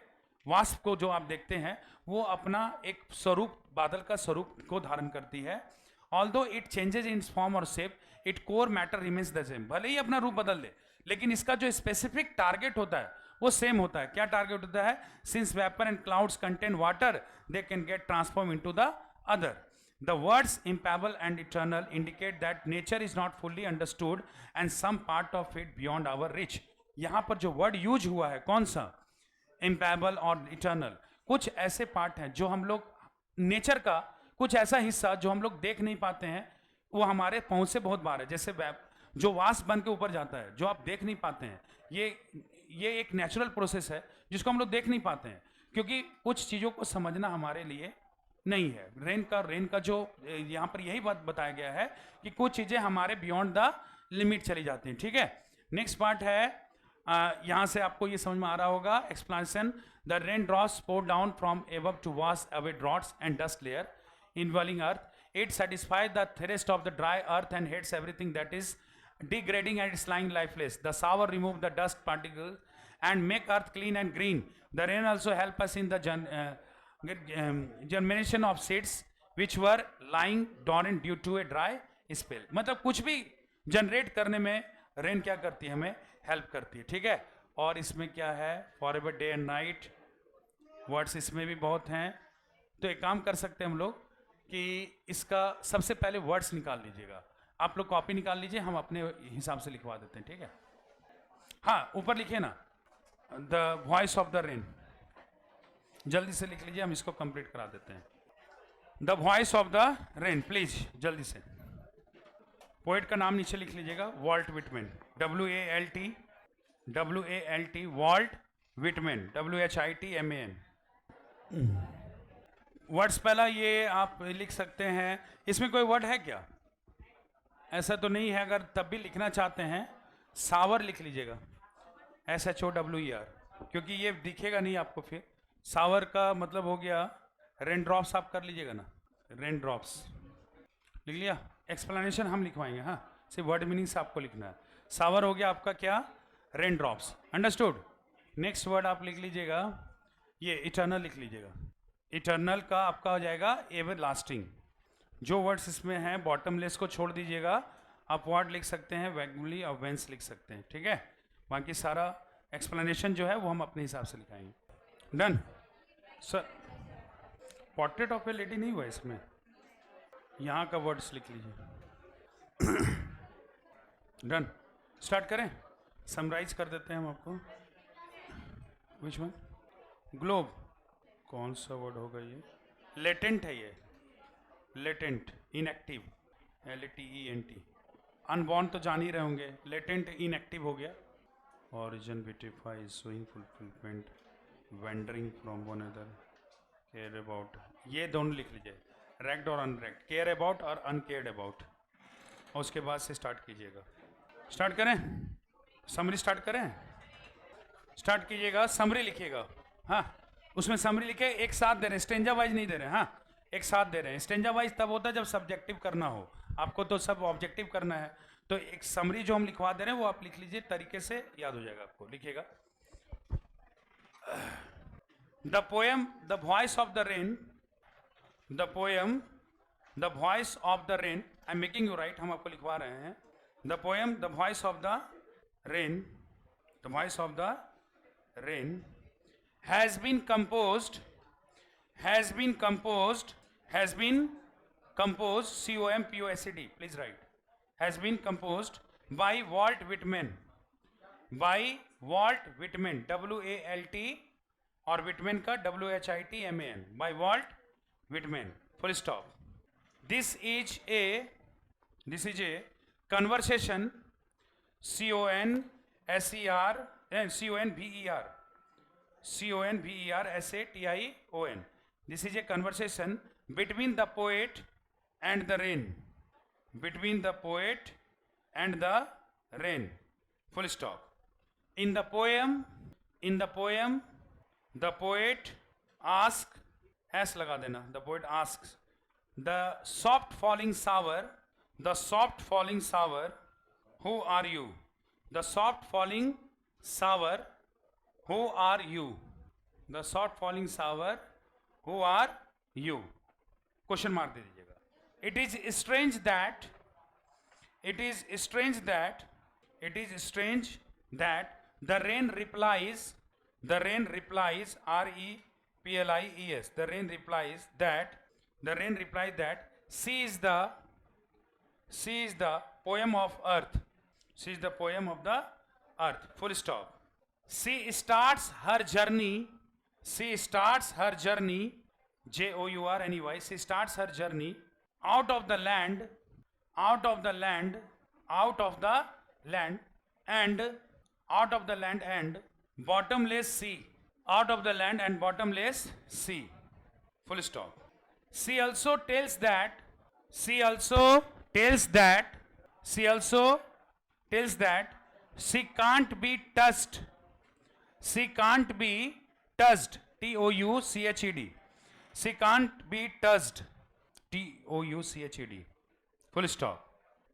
वाष्प को जो आप देखते हैं, वो अपना एक स्वरूप, बादल का स्वरूप को धारण करती है। Although it changes in its form or shape, its core matter remains the same. भले ही अपना रूप बदल दे, लेकिन इसका जो स्पेसिफिक टारगेट होता है वो सेम होता है। क्या टारगेट होता है? Since vapour and clouds contain water, they can get transform into the other. The words impalpable and eternal indicate that nature is not fully understood and some part of it beyond our reach. यहां पर जो word use हुआ है, कौन सा? इम्पेबल और eternal. कुछ ऐसे पार्ट हैं जो हम लोग, नेचर का कुछ ऐसा हिस्सा जो हम लोग देख नहीं पाते हैं, वो हमारे पहुंच से बहुत बाहर है। जैसे जो वाष्प बन के ऊपर जाता है, जो आप देख नहीं पाते हैं, ये एक नेचुरल प्रोसेस है जिसको हम लोग देख नहीं पाते हैं, क्योंकि कुछ चीज़ों को समझना हमारे लिए नहीं है। रेन का जो यहाँ पर यही बात बताया गया है कि कुछ चीज़ें हमारे बियॉन्ड द लिमिट चली जाती हैं। ठीक है, नेक्स्ट पार्ट है, यहाँ से आपको ये समझ में आ रहा होगा। Explanation, the rain drops pour down from above to wash away droughts and dust layer involving earth. It satisfies the thirst of the dry earth and hates everything that is degrading and is lying lifeless. The shower remove the dust particles and make earth clean and green. The rain also help us in the germination of seeds which were lying dormant due to a dry spell. मतलब कुछ भी generate करने में rain क्या करती है, हमें help करती है, ठीक है। और इसमें क्या है, forever day and night words इसमें भी बहुत हैं। तो एक काम कर सकते हैं हम लोग कि इसका सबसे पहले वर्ड्स निकाल लीजिएगा, आप लोग कॉपी निकाल लीजिए, हम अपने हिसाब से लिखवा देते हैं, ठीक है। हाँ, ऊपर लिखिए ना, the voice of the rain, जल्दी से लिख लीजिए, हम इसको कंप्लीट करा देते हैं। The voice of the rain, please जल्दी से। पोएट का नाम नीचे लिख लीजिएगा, Walt Whitman, WALT, Walt Whitman, WHITMAN। Words पहला ये आप लिख सकते हैं, इसमें कोई वर्ड है क्या, ऐसा तो नहीं है, अगर तब भी लिखना चाहते हैं सावर लिख लीजिएगा, SHOWER, क्योंकि ये दिखेगा नहीं आपको फिर। सावर का मतलब हो गया रेन ड्रॉप्स, आप कर लीजिएगा ना, रेन ड्रॉप्स लिख लिया। एक्सप्लेनेशन हम लिखवाएंगे, हाँ, सिर्फ वर्ड मीनिंग से आपको लिखना है। सावर हो गया आपका क्या, rain drops, understood. Next word आप लिख लीजिएगा, ये इटर्नल लिख लीजिएगा। इटर्नल का आपका हो जाएगा एवर लास्टिंग। जो वर्ड्स इसमें हैं बॉटमलेस को छोड़ दीजिएगा, आप वर्ड लिख सकते हैं वैगुली और वेंस लिख सकते हैं, ठीक है। बाकी सारा एक्सप्लेनेशन जो है वो हम अपने हिसाब से लिखाएंगे। Done sir, portrait of a lady नहीं हुआ इसमें, यहाँ का वर्ड्स लिख लीजिए। डन, स्टार्ट करें, समराइज कर देते हैं हम आपको। विच वन, ग्लोब, कौन सा वर्ड होगा ये, लेटेंट है ये, लेटेंट, इनएक्टिव, LATENT। अनबॉर्न तो जान ही रहे होंगे, लेटेंट इनएक्टिव हो गया। Origin beautify, showing fulfilment, wandering from one other, care about, ये दोनों लिख लीजिए, रैक्ड और अनरैक्ड, केयर अबाउट और अनकेयर्ड अबाउट, और उसके बाद से स्टार्ट कीजिएगा। स्टार्ट करें, समरी स्टार्ट करें, स्टार्ट कीजिएगा, समरी लिखिएगा, हाँ, उसमें समरी लिखे, एक साथ दे रहे हैं, स्टेंजा वाइज नहीं दे रहे हैं, हाँ, एक साथ दे रहे हैं। स्टेंजा वाइज तब होता है जब सब्जेक्टिव करना हो, आपको तो सब ऑब्जेक्टिव करना है, तो एक समरी जो हम लिखवा दे रहे हैं वो आप लिख लीजिए, तरीके से याद हो जाएगा आपको। लिखिएगा, the poem the voice of the rain, the poem the voice of the rain, I am making you right, हम आपको लिखवा रहे हैं। The poem the voice of the rain, the voice of the rain has been composed, COMPOSED, please write, has been composed by Walt Whitman, WALT, और Whitman का WHITMAN, by Walt Whitman, full stop. This is a conversation, CONVERSATION. This is a conversation between the poet and the rain. Between the poet and the rain. Full stop. In the poem, the poet asks, S लगा देना, the poet asks, the soft falling shower, who are you? The soft falling shower, who are you? The soft falling shower, who are you? Question mark दे दीजिएगा। It is strange that the rain replies, REPLIES, the rain replies that she is the poem of earth. She is the poem of the earth. Full stop. She starts her journey, JOURNEY, she starts her journey out of the land and bottomless sea, full stop. She also tells that she can't be touched, TOUCHED, she can't be touched, TOUCHED, full stop.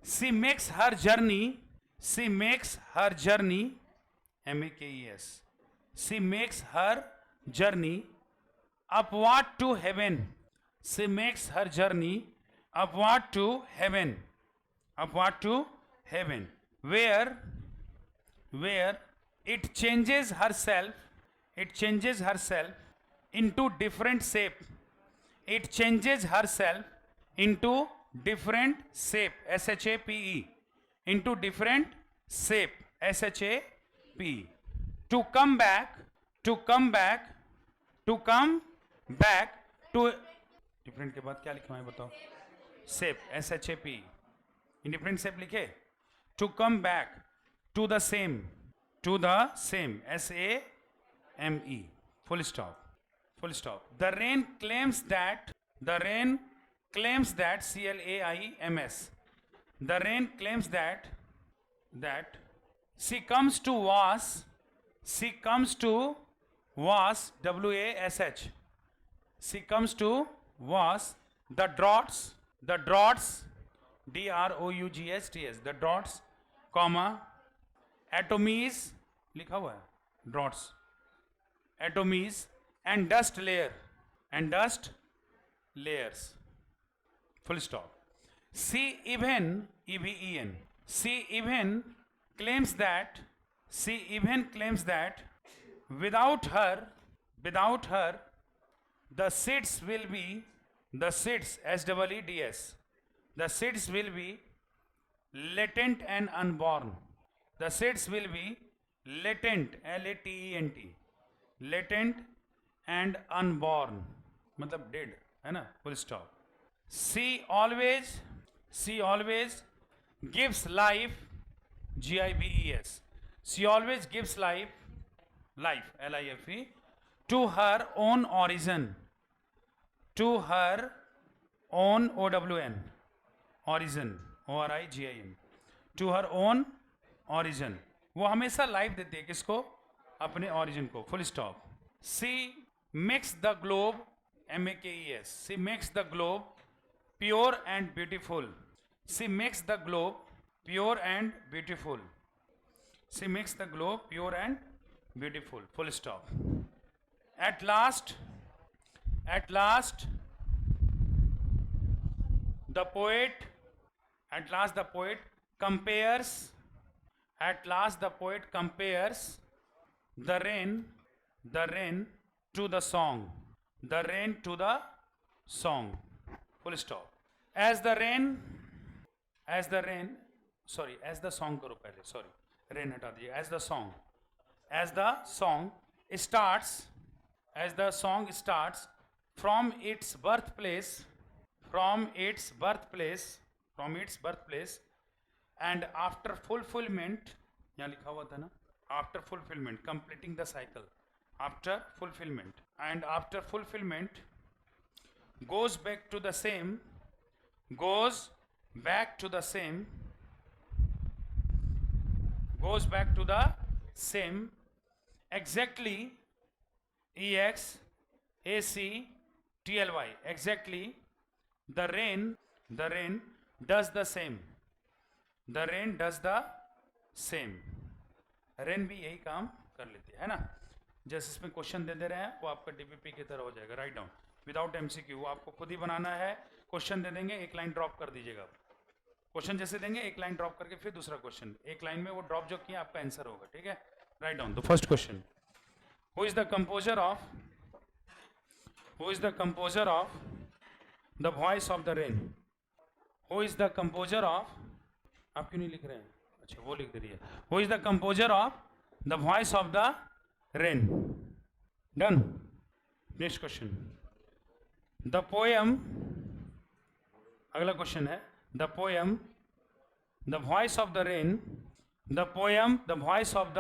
She makes her journey, MAKES, she makes her journey upward to heaven, she makes her journey upward to heaven, where where it changes herself into different shape. It changes herself into different shape, shape, into different shape, shape. To come back to different के बाद क्या लिखा है बताओ? shape, shape. in different shape लिखे. To come back to the same, same, full stop. The rain claims that claims, CLAIMS. The rain claims that she comes to wash, WASH. She comes to wash the droughts, DROUGHTS, the droughts, comma, atomies, लिखा हुआ है, droughts, atomies, and dust layers, full stop. She even claims that without her the seeds will be, SEEDS, the seeds will be latent and unborn. The seeds will be latent, LATENT, latent and unborn, मतलब dead, है ना, full stop. She always gives life, GIVES. She always gives life, LIFE, to her own origin, to her own OWN, origin, ORIGIN, to her own origin. वो हमेशा life देती है किसको? अपने origin को, full stop. She makes the globe, MAKES, she makes the globe pure and beautiful. She makes the globe pure and beautiful. She makes the globe pure and beautiful, full stop. At last the poet compares the rain to the song, full stop. As the song करो पहले, sorry, rain हटा दिए. As the song starts from its birthplace, and after fulfillment, यहाँ लिखा हुआ था ना, after fulfillment, completing the cycle, after fulfillment, and after fulfillment goes back to the same, exactly, EXACTLY, exactly. The rain does the same. Rain भी यही काम कर लेती है ना. जैसे इसमें क्वेश्चन दे रहे हैं वो आपका डीपीपी की तरह हो जाएगा, राइट डाउन विदाउट एमसीक्यू. वो आपको खुद ही बनाना है. क्वेश्चन दे देंगे, एक लाइन ड्रॉप कर दीजिएगा. क्वेश्चन जैसे देंगे एक लाइन ड्रॉप करके फिर दूसरा क्वेश्चन, एक लाइन में वो ड्रॉप जो किया आपका आंसर होगा, ठीक है. Write down. The first question, who is the composer of the voice of the rain? Who is the composer of, आप क्यों नहीं लिख रहे हैं? अच्छा वो लिख दे रही है. Who is the composer of the voice of the rain? Done. Next question, the poem, अगला क्वेश्चन है the poem the voice of the rain. The poem the voice of the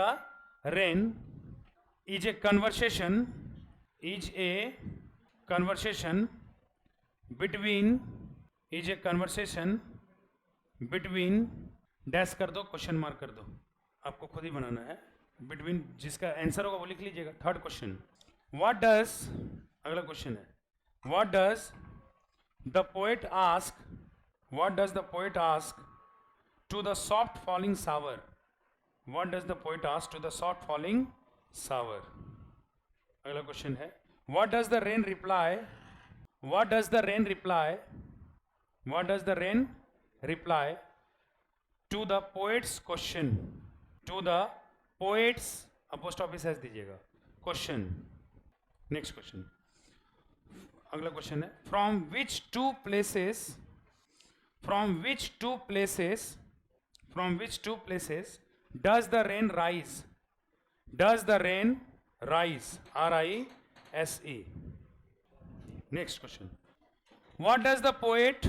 rain is a conversation between dash कर दो, question mark कर दो, आपको खुद ही बनाना है. Between, जिसका आंसर होगा वो लिख लीजिएगा. थर्ड क्वेश्चन, व्हाट डज, अगला क्वेश्चन है, what does the poet ask to the soft falling shower? What does the poet ask to the soft falling shower? अगला क्वेश्चन है, what does the rain reply to the poet's question, poet's apostrophe s दीजिएगा. Question, next question, अगला question है from which two places does the rain rise? RISE. Next question. What does the poet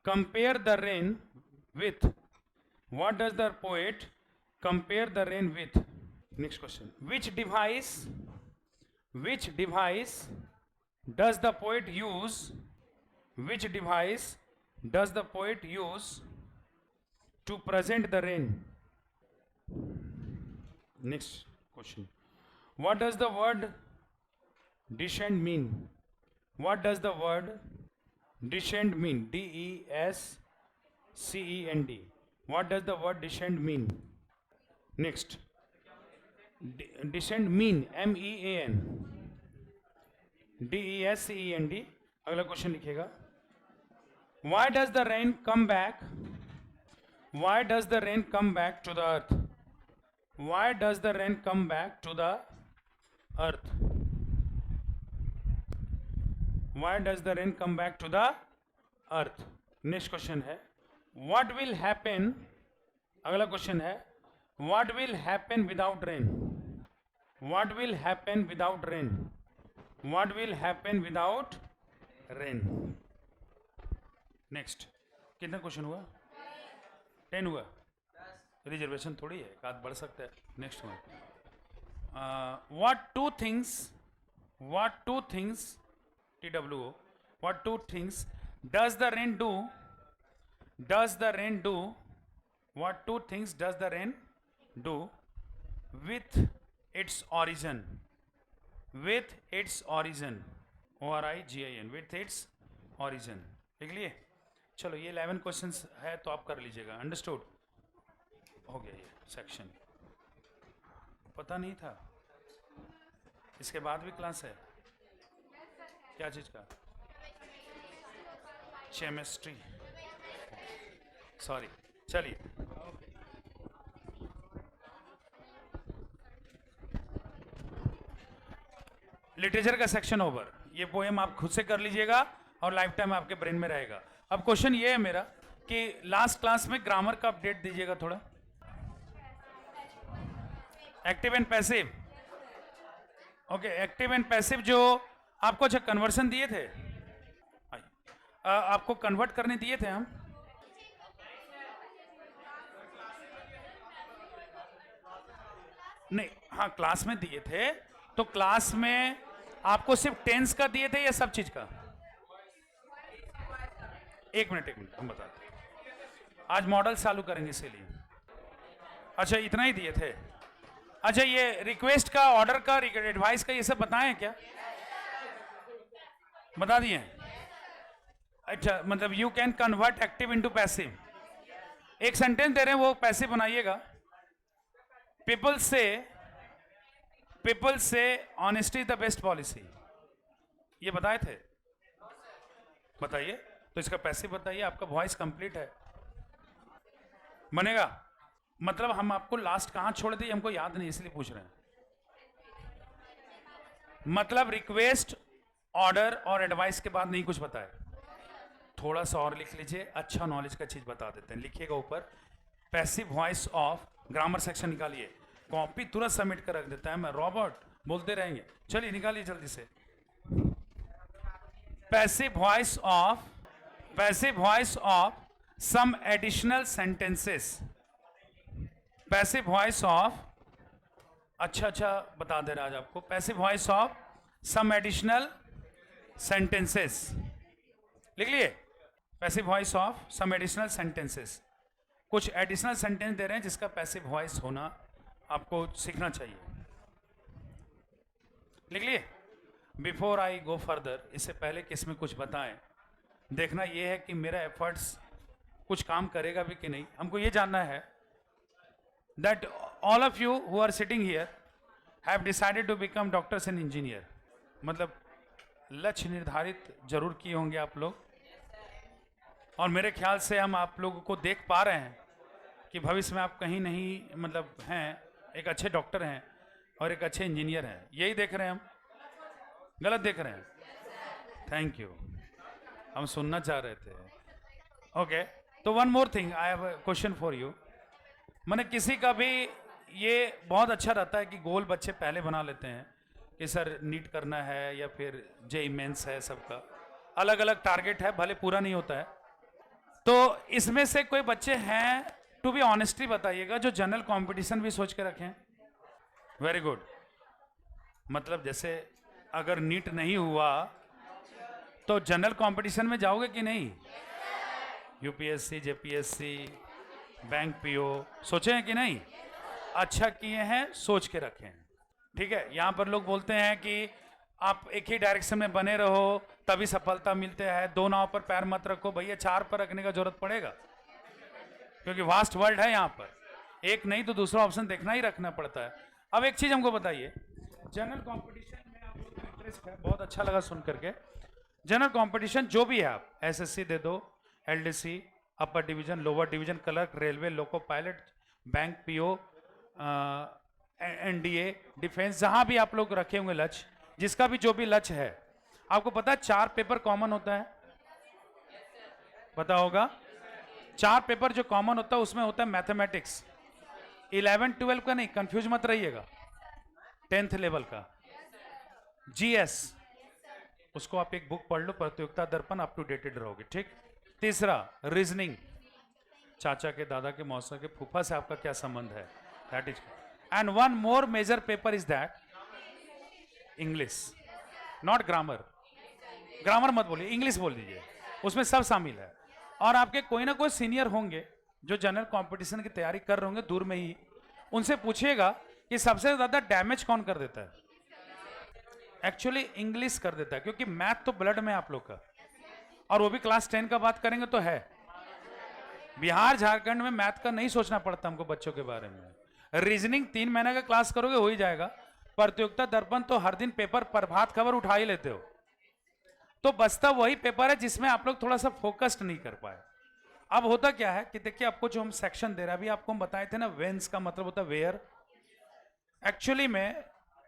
compare the rain with? What does the poet compare the rain with? Next question. Which device does the poet use? Which device does the poet use to present the rain? Next question. What does the word descend mean? What does the word descend mean? DESCEND. What does the word descend mean? Next. Descend mean MEAN. DESCEND. अगला question लिखिएगा. Why does the rain come back? Why does the rain come back to the earth? Why does the rain come back to the earth? Why does the rain come back to the earth? Next question है what will happen? अगला question है what will happen without rain? What will happen without rain? What will happen without rain? Next. कितना question हुआ? 10 हुआ. Reservation थोड़ी है, एक आध बढ़ सकता है. Next one. What two things TWO, what two things does the rain do? What two things does the rain do with its origin? With its origin. ORIGIN. With its origin. लिख लिए? चलो ये 11 क्वेश्चंस है तो आप कर लीजिएगा. Understood? हो गया ये सेक्शन. पता नहीं था इसके बाद भी क्लास है. क्या चीज का? केमिस्ट्री. सॉरी. चलिए लिटरेचर का सेक्शन ओवर. ये पोएम आप खुद से कर लीजिएगा और लाइफ टाइम आपके ब्रेन में रहेगा. अब क्वेश्चन ये है मेरा कि लास्ट क्लास में ग्रामर का अपडेट दीजिएगा थोड़ा. Active and passive. Okay, active and passive जो आपको अच्छा कन्वर्सन दिए थे, आपको कन्वर्ट करने दिए थे हम. नहीं, हाँ क्लास में दिए थे. तो क्लास में आपको सिर्फ टेंस का दिए थे या सब चीज का? एक मिनट हम बताते हैं. आज मॉडल चालू करेंगे इसीलिए. अच्छा इतना ही दिए थे. अच्छा ये रिक्वेस्ट का, ऑर्डर का, एडवाइस का ये सब बताएं क्या? बता दिए. अच्छा मतलब you can convert active into passive. एक सेंटेंस दे रहे हैं वो पैसिव बनाइएगा. People say honesty is the best policy. ये बताए थे? बताइए. तो इसका पैसिव बताइए. आपका वॉइस कंप्लीट है. बनेगा? मतलब हम आपको लास्ट कहां छोड़ दिए हमको याद नहीं, इसलिए पूछ रहे हैं. मतलब रिक्वेस्ट, ऑर्डर और एडवाइस के बाद नहीं कुछ बताया. थोड़ा सा और लिख लीजिए. अच्छा नॉलेज का चीज बता देते हैं. लिखिएगा ऊपर passive voice of. Grammar section निकालिए. कॉपी तुरंत सबमिट कर रख देता है. मैं रॉबर्ट बोलते रहेंगे. चलिए निकालिए जल्दी से. Passive voice of some additional sentences. Passive voice of, अच्छा बता दे रहा आज आपको. Passive voice of some additional sentences. लिख लिए? Passive voice of some additional sentences. कुछ एडिशनल सेंटेंस दे रहे हैं जिसका पैसिव वॉइस होना आपको सीखना चाहिए. लिख लिए? बिफोर आई गो फर्दर, इससे पहले कि इसमें कुछ बताएं, देखना यह है कि मेरा एफर्ट्स कुछ काम करेगा भी कि नहीं. हमको ये जानना है that all of you who are sitting here have decided to become doctors and engineer. मतलब लक्ष्य निर्धारित जरूर किए होंगे आप लोग. और मेरे ख्याल से हम आप लोगों को देख पा रहे हैं कि भविष्य में आप कहीं नहीं मतलब हैं, एक अच्छे डॉक्टर हैं और एक अच्छे इंजीनियर हैं, यही देख रहे हैं हम? गलत देख रहे हैं? थैंक यू, हम सुनना चाह रहे थे। ओके, तो one more thing, I have question for you. मैंने किसी का भी ये बहुत अच्छा रहता है कि गोल बच्चे पहले बना लेते हैं कि सर नीट करना है या फिर जेईई मेंस है, सबका अलग अलग टारगेट है, भले पूरा नहीं होता है। तो इसमें से कोई बच्चे हैं, टू बी ऑनेस्टली बताइएगा, जो जनरल कंपटीशन भी सोच के रखें? Very good. मतलब जैसे अगर नीट नहीं हुआ तो जनरल कंपटीशन में जाओगे कि नहीं? यूपीएससी, जेपीएससी, बैंक पीओ सोचे हैं कि नहीं? अच्छा किए हैं, सोच के रखे हैं। ठीक है, यहाँ पर लोग बोलते हैं कि आप एक ही डायरेक्शन में बने रहो तभी सफलता मिलते हैं, दो नाव पर पैर मत रखो। भैया चार पर रखने का जरूरत पड़ेगा, क्योंकि वास्ट वर्ल्ड है यहाँ पर, एक नहीं तो दूसरा ऑप्शन देखना ही रखना पड़ता है। अब एक चीज हमको बताइए, जनरल कंपटीशन में आप लोग को इंटरेस्ट है, बहुत अच्छा लगा सुन करके। जनरल कंपटीशन जो भी है, आप एसएससी दे दो, LDC, upper division, lower division, clerk, railway, loco pilot, bank PO, NDA, defence, जहां भी आप लोग रखे होंगे लक्ष्य, जिसका भी जो भी लक्ष्य है, आपको पता है 4 पेपर कॉमन होता है, पता होगा? 4 पेपर जो कॉमन होता है उसमें होता है मैथमेटिक्स, 11-12 का नहीं, कंफ्यूज मत रहिएगा, 10th लेवल का, जीएस, उसको आप एक बुक पढ़ लो, प्रतियोगिता दर्पण, अप टू डेटेड रहोगे। ठीक। तीसरा रीजनिंग, चाचा के, दादा के, मौसा के, फूफा से आपका क्या संबंध है, that is. And one more major paper is that English, not grammar, grammar मत बोलिए, इंग्लिश बोल दीजिए, उसमें सब शामिल है। और आपके कोई ना कोई सीनियर होंगे जो जनरल कंपटीशन की तैयारी कर रहे होंगे दूर में ही, उनसे पूछिएगा कि सबसे ज्यादा डैमेज कौन कर देता है। एक्चुअली इंग्लिश कर देता है, क्योंकि मैथ तो ब्लड में आप लोग का, और वो भी क्लास 10 का बात करेंगे तो है। बिहार झारखंड में मैथ का नहीं सोचना पड़ता हमको बच्चों के बारे में। रीजनिंग 3 महीने का क्लास करोगे हो ही जाएगा। प्रतियोगिता दर्पण तो हर दिन पेपर, प्रभात खबर उठा ही लेते हो, तो बचता वही पेपर है जिसमें आप लोग थोड़ा सा फोकस्ड नहीं कर पाए। अब होता क्या है कि देखिए, आपको जो हम सेक्शन दे रहे हैं, अभी आपको हम बताए थे ना, वेंस का मतलब होता है वेयर। एक्चुअली में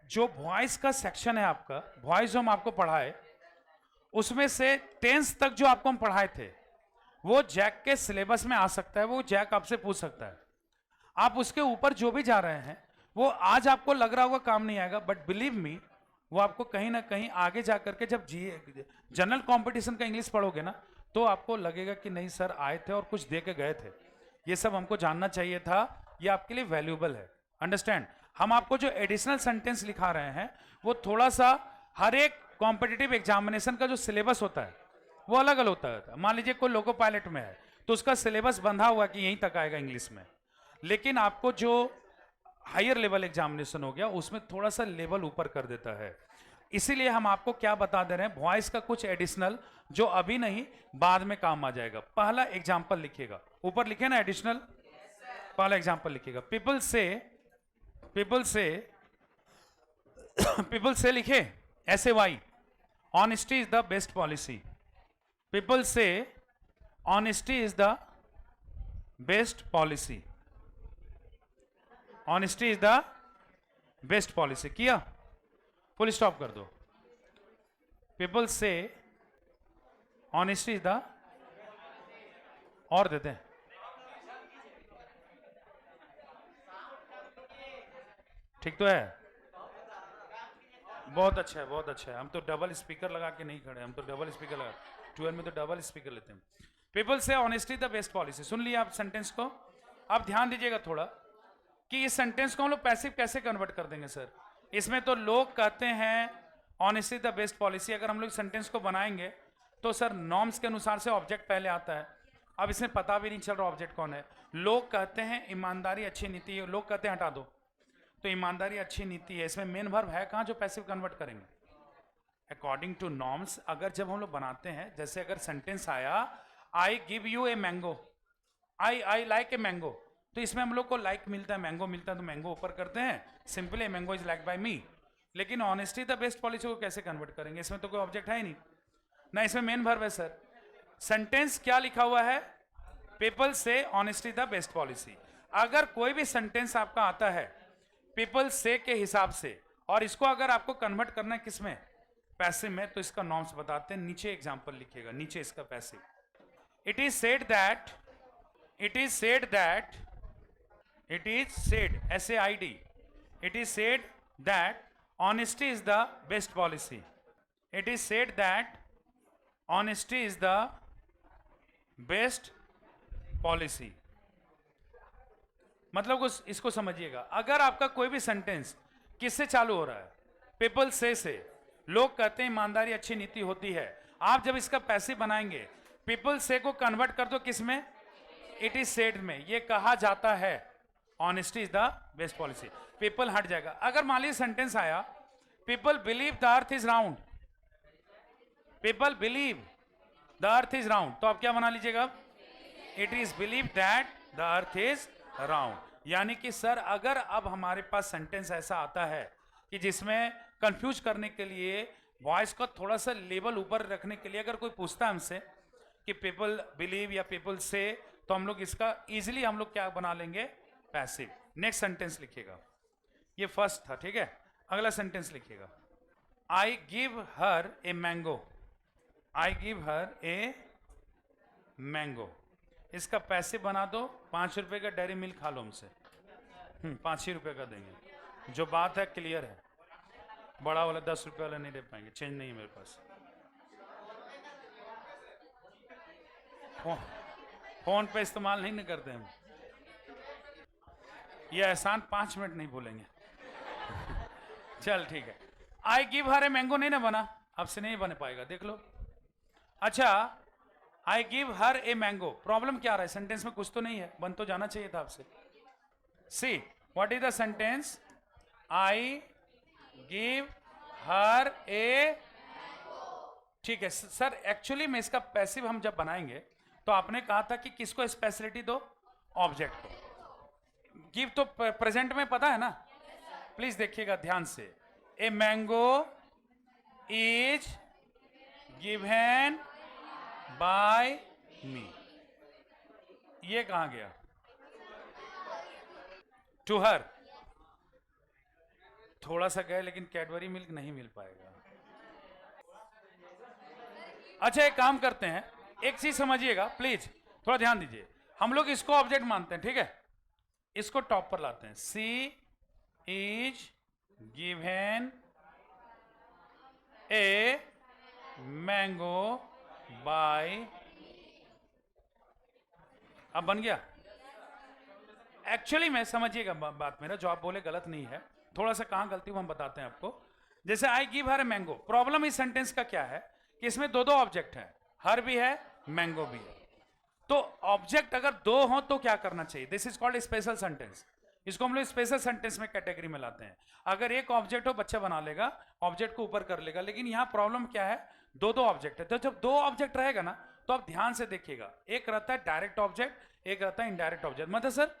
जो वॉइस का सेक्शन है आपका, वॉइस जो हम आपको पढ़ाए, उसमें से 10th तक जो आपको हम पढ़ाए थे, वो जैक के सिलेबस में आ सकता है, वो जैक आपसे पूछ सकता है। आप उसके ऊपर जो भी जा रहे हैं, वो आज आपको लग रहा होगा काम नहीं आएगा, बट बिलीव मी, वो आपको कहीं ना कहीं आगे जा करके जब जनरल कंपटीशन का इंग्लिश पढ़ोगे ना, तो आपको लगेगा कि नहीं सर आए थे और कुछ दे के गए थे, ये सब हमको जानना चाहिए था, ये आपके लिए वैल्यूएबल है। अंडरस्टैंड? हम आपको जो एडिशनल सेंटेंस लिखा रहे हैं, वो थोड़ा सा हर एक कॉम्पिटिटिव एग्जामिनेशन का जो सिलेबस होता है वो अलग अलग होता है। मान लीजिए कोई लोको पायलट में है तो उसका सिलेबस बंधा हुआ कि यहीं तक आएगा इंग्लिश में, लेकिन आपको जो हायर लेवल एग्जामिनेशन हो गया उसमें थोड़ा सा लेवल ऊपर कर देता है। इसीलिए हम आपको क्या बता दे रहे हैं, वॉइस का कुछ एडिशनल जो अभी नहीं बाद में काम आ जाएगा। पहला एग्जाम्पल लिखिएगा, ऊपर लिखे ना एडिशनल, पहला एग्जाम्पल लिखिएगा। पीपल से लिखे SAY, honesty is the best policy. People say honesty is the best policy, honesty is the best policy. किया? फुल स्टॉप कर दो। People say honesty is the, और देते हैं, ठीक तो है? बहुत अच्छा है, बहुत अच्छा है। हम तो डबल स्पीकर लगा के नहीं खड़े, हम तो डबल स्पीकर लगा, 12 में तो डबल स्पीकर लेते हैं। People say honesty the best policy. सुन लिया आप सेंटेंस को? आप ध्यान दीजिएगा थोड़ा कि इस सेंटेंस को हम लोग पैसिव कैसे कन्वर्ट कर देंगे सर। इसमें तो लोग कहते हैं ऑनेस्टी द बेस्ट पॉलिसी, अगर हम लोग सेंटेंस को बनाएंगे तो सर नॉर्म्स के अनुसार से ऑब्जेक्ट पहले आता है। अब इसमें पता भी नहीं चल रहा ऑब्जेक्ट कौन है। लोग कहते हैं ईमानदारी अच्छी नीति है, लोग कहते हैं हटा दो, तो ईमानदारी अच्छी नीति है, इसमें मेन वर्ब है कहाँ जो पैसिव कन्वर्ट करेंगे? According to norms. अगर जब हम लोग बनाते हैं, जैसे अगर सेंटेंस आया I give U a mango, I like a mango, तो इसमें हम लोग को लाइक मिलता है, मैंगो मिलता है, तो मैंगो ऊपर करते हैं, simply mango is like by me. लेकिन ऑनेस्टी द बेस्ट पॉलिसी को कैसे कन्वर्ट करेंगे? इसमें तो कोई ऑब्जेक्ट है ही नहीं ना, इसमें मेन वर्ब है सर। सेंटेंस क्या लिखा हुआ है? People say honesty the best policy. अगर कोई भी सेंटेंस आपका आता है पीपल से के हिसाब से और इसको अगर आपको कन्वर्ट करना है किस में, पैसिव में, तो इसका नॉर्म्स बताते हैं। नीचे एग्जांपल लिखिएगा, नीचे इसका passive. It is said that, it is said that, it is said, SAID, it is said that honesty is the best policy. It is said that honesty is the best policy. मतलब इसको समझिएगा, अगर आपका कोई भी sentence किससे चालू हो रहा है, पीपल से, लोग कहते हैं ईमानदारी अच्छी नीति होती है, आप जब इसका पैसिव बनाएंगे पीपल से को कन्वर्ट कर दो किस में, इट इज सेड में, ये कहा जाता है honesty is the best policy, people हट जाएगा। अगर मान लीजिए सेंटेंस आया people believe the earth is round, people believe the earth is round, तो आप क्या बना लीजिएगा, it is believe that the earth is round. यानी कि सर अगर अब हमारे पास सेंटेंस ऐसा आता है कि जिसमें कंफ्यूज करने के लिए, वॉइस का थोड़ा सा लेवल ऊपर रखने के लिए अगर कोई पूछता है हमसे कि पीपल बिलीव या पीपल से, तो हम लोग इसका इजीली हम लोग क्या बना लेंगे, पैसिव। नेक्स्ट सेंटेंस लिखिएगा, ये फर्स्ट था, ठीक है। अगला सेंटेंस लिखिएगा, आई give her a mango, I give her a mango, इसका पैसिव बना दो, 5 रुपए का डेयरी मिल्क खा लो हमसे, 5 ही रुपए का देंगे। जो बात है क्लियर है, बड़ा वाला 10 रुपए वाला नहीं दे पाएंगे, चेंज नहीं है मेरे पास। फोन पे इस्तेमाल नहीं करते हम, ये एहसान 5 मिनट नहीं बोलेंगे। चल ठीक है, आई गिव हर ए मैंगो नहीं ना बना, आपसे नहीं बन पाएगा, देख लो। अच्छा, आई give her a mango, problem क्या आ रहा है, सेंटेंस में कुछ तो नहीं है, बन तो जाना चाहिए था आपसे। See what is the sentence, I give her a, ठीक है सर। एक्चुअली में इसका पैसिव हम जब बनाएंगे तो आपने कहा था कि किसको स्पेशलिटी दो, ऑब्जेक्ट को। गिव तो प्रेजेंट में पता है ना, प्लीज देखिएगा ध्यान से, a mango is given by me, ये कहां गया, टू हर, थोड़ा सा गए लेकिन कैडबरी मिल्क नहीं मिल पाएगा। अच्छा एक काम करते हैं, एक चीज समझिएगा प्लीज, थोड़ा ध्यान दीजिए, हम लोग इसको ऑब्जेक्ट मानते हैं, ठीक है, इसको टॉप पर लाते हैं, she is given a mango by, अब बन गया। एक्चुअली में समझिएगा बात मेरा, जो आप बोले गलत नहीं है, थोड़ा सा कहां गलती हम बताते हैं आपको। जैसे आई give her a mango, problem इस सेंटेंस का क्या है कि इसमें दो ऑब्जेक्ट हैं, हर भी है मैंगो भी है, तो ऑब्जेक्ट अगर 2 हो तो क्या करना चाहिए, this is called special sentence, इसको हम लोग स्पेशल सेंटेंस में कैटेगरी में लाते हैं। अगर एक ऑब्जेक्ट हो बच्चा बना लेगा, ऑब्जेक्ट को ऊपर कर लेगा, लेकिन यहां प्रॉब्लम क्या है, 2 ऑब्जेक्ट है, तो जब 2 ऑब्जेक्ट रहेगा ना तो आप ध्यान से देखिएगा, एक रहता है डायरेक्ट ऑब्जेक्ट, एक रहता है इनडायरेक्ट ऑब्जेक्ट। मतलब सर,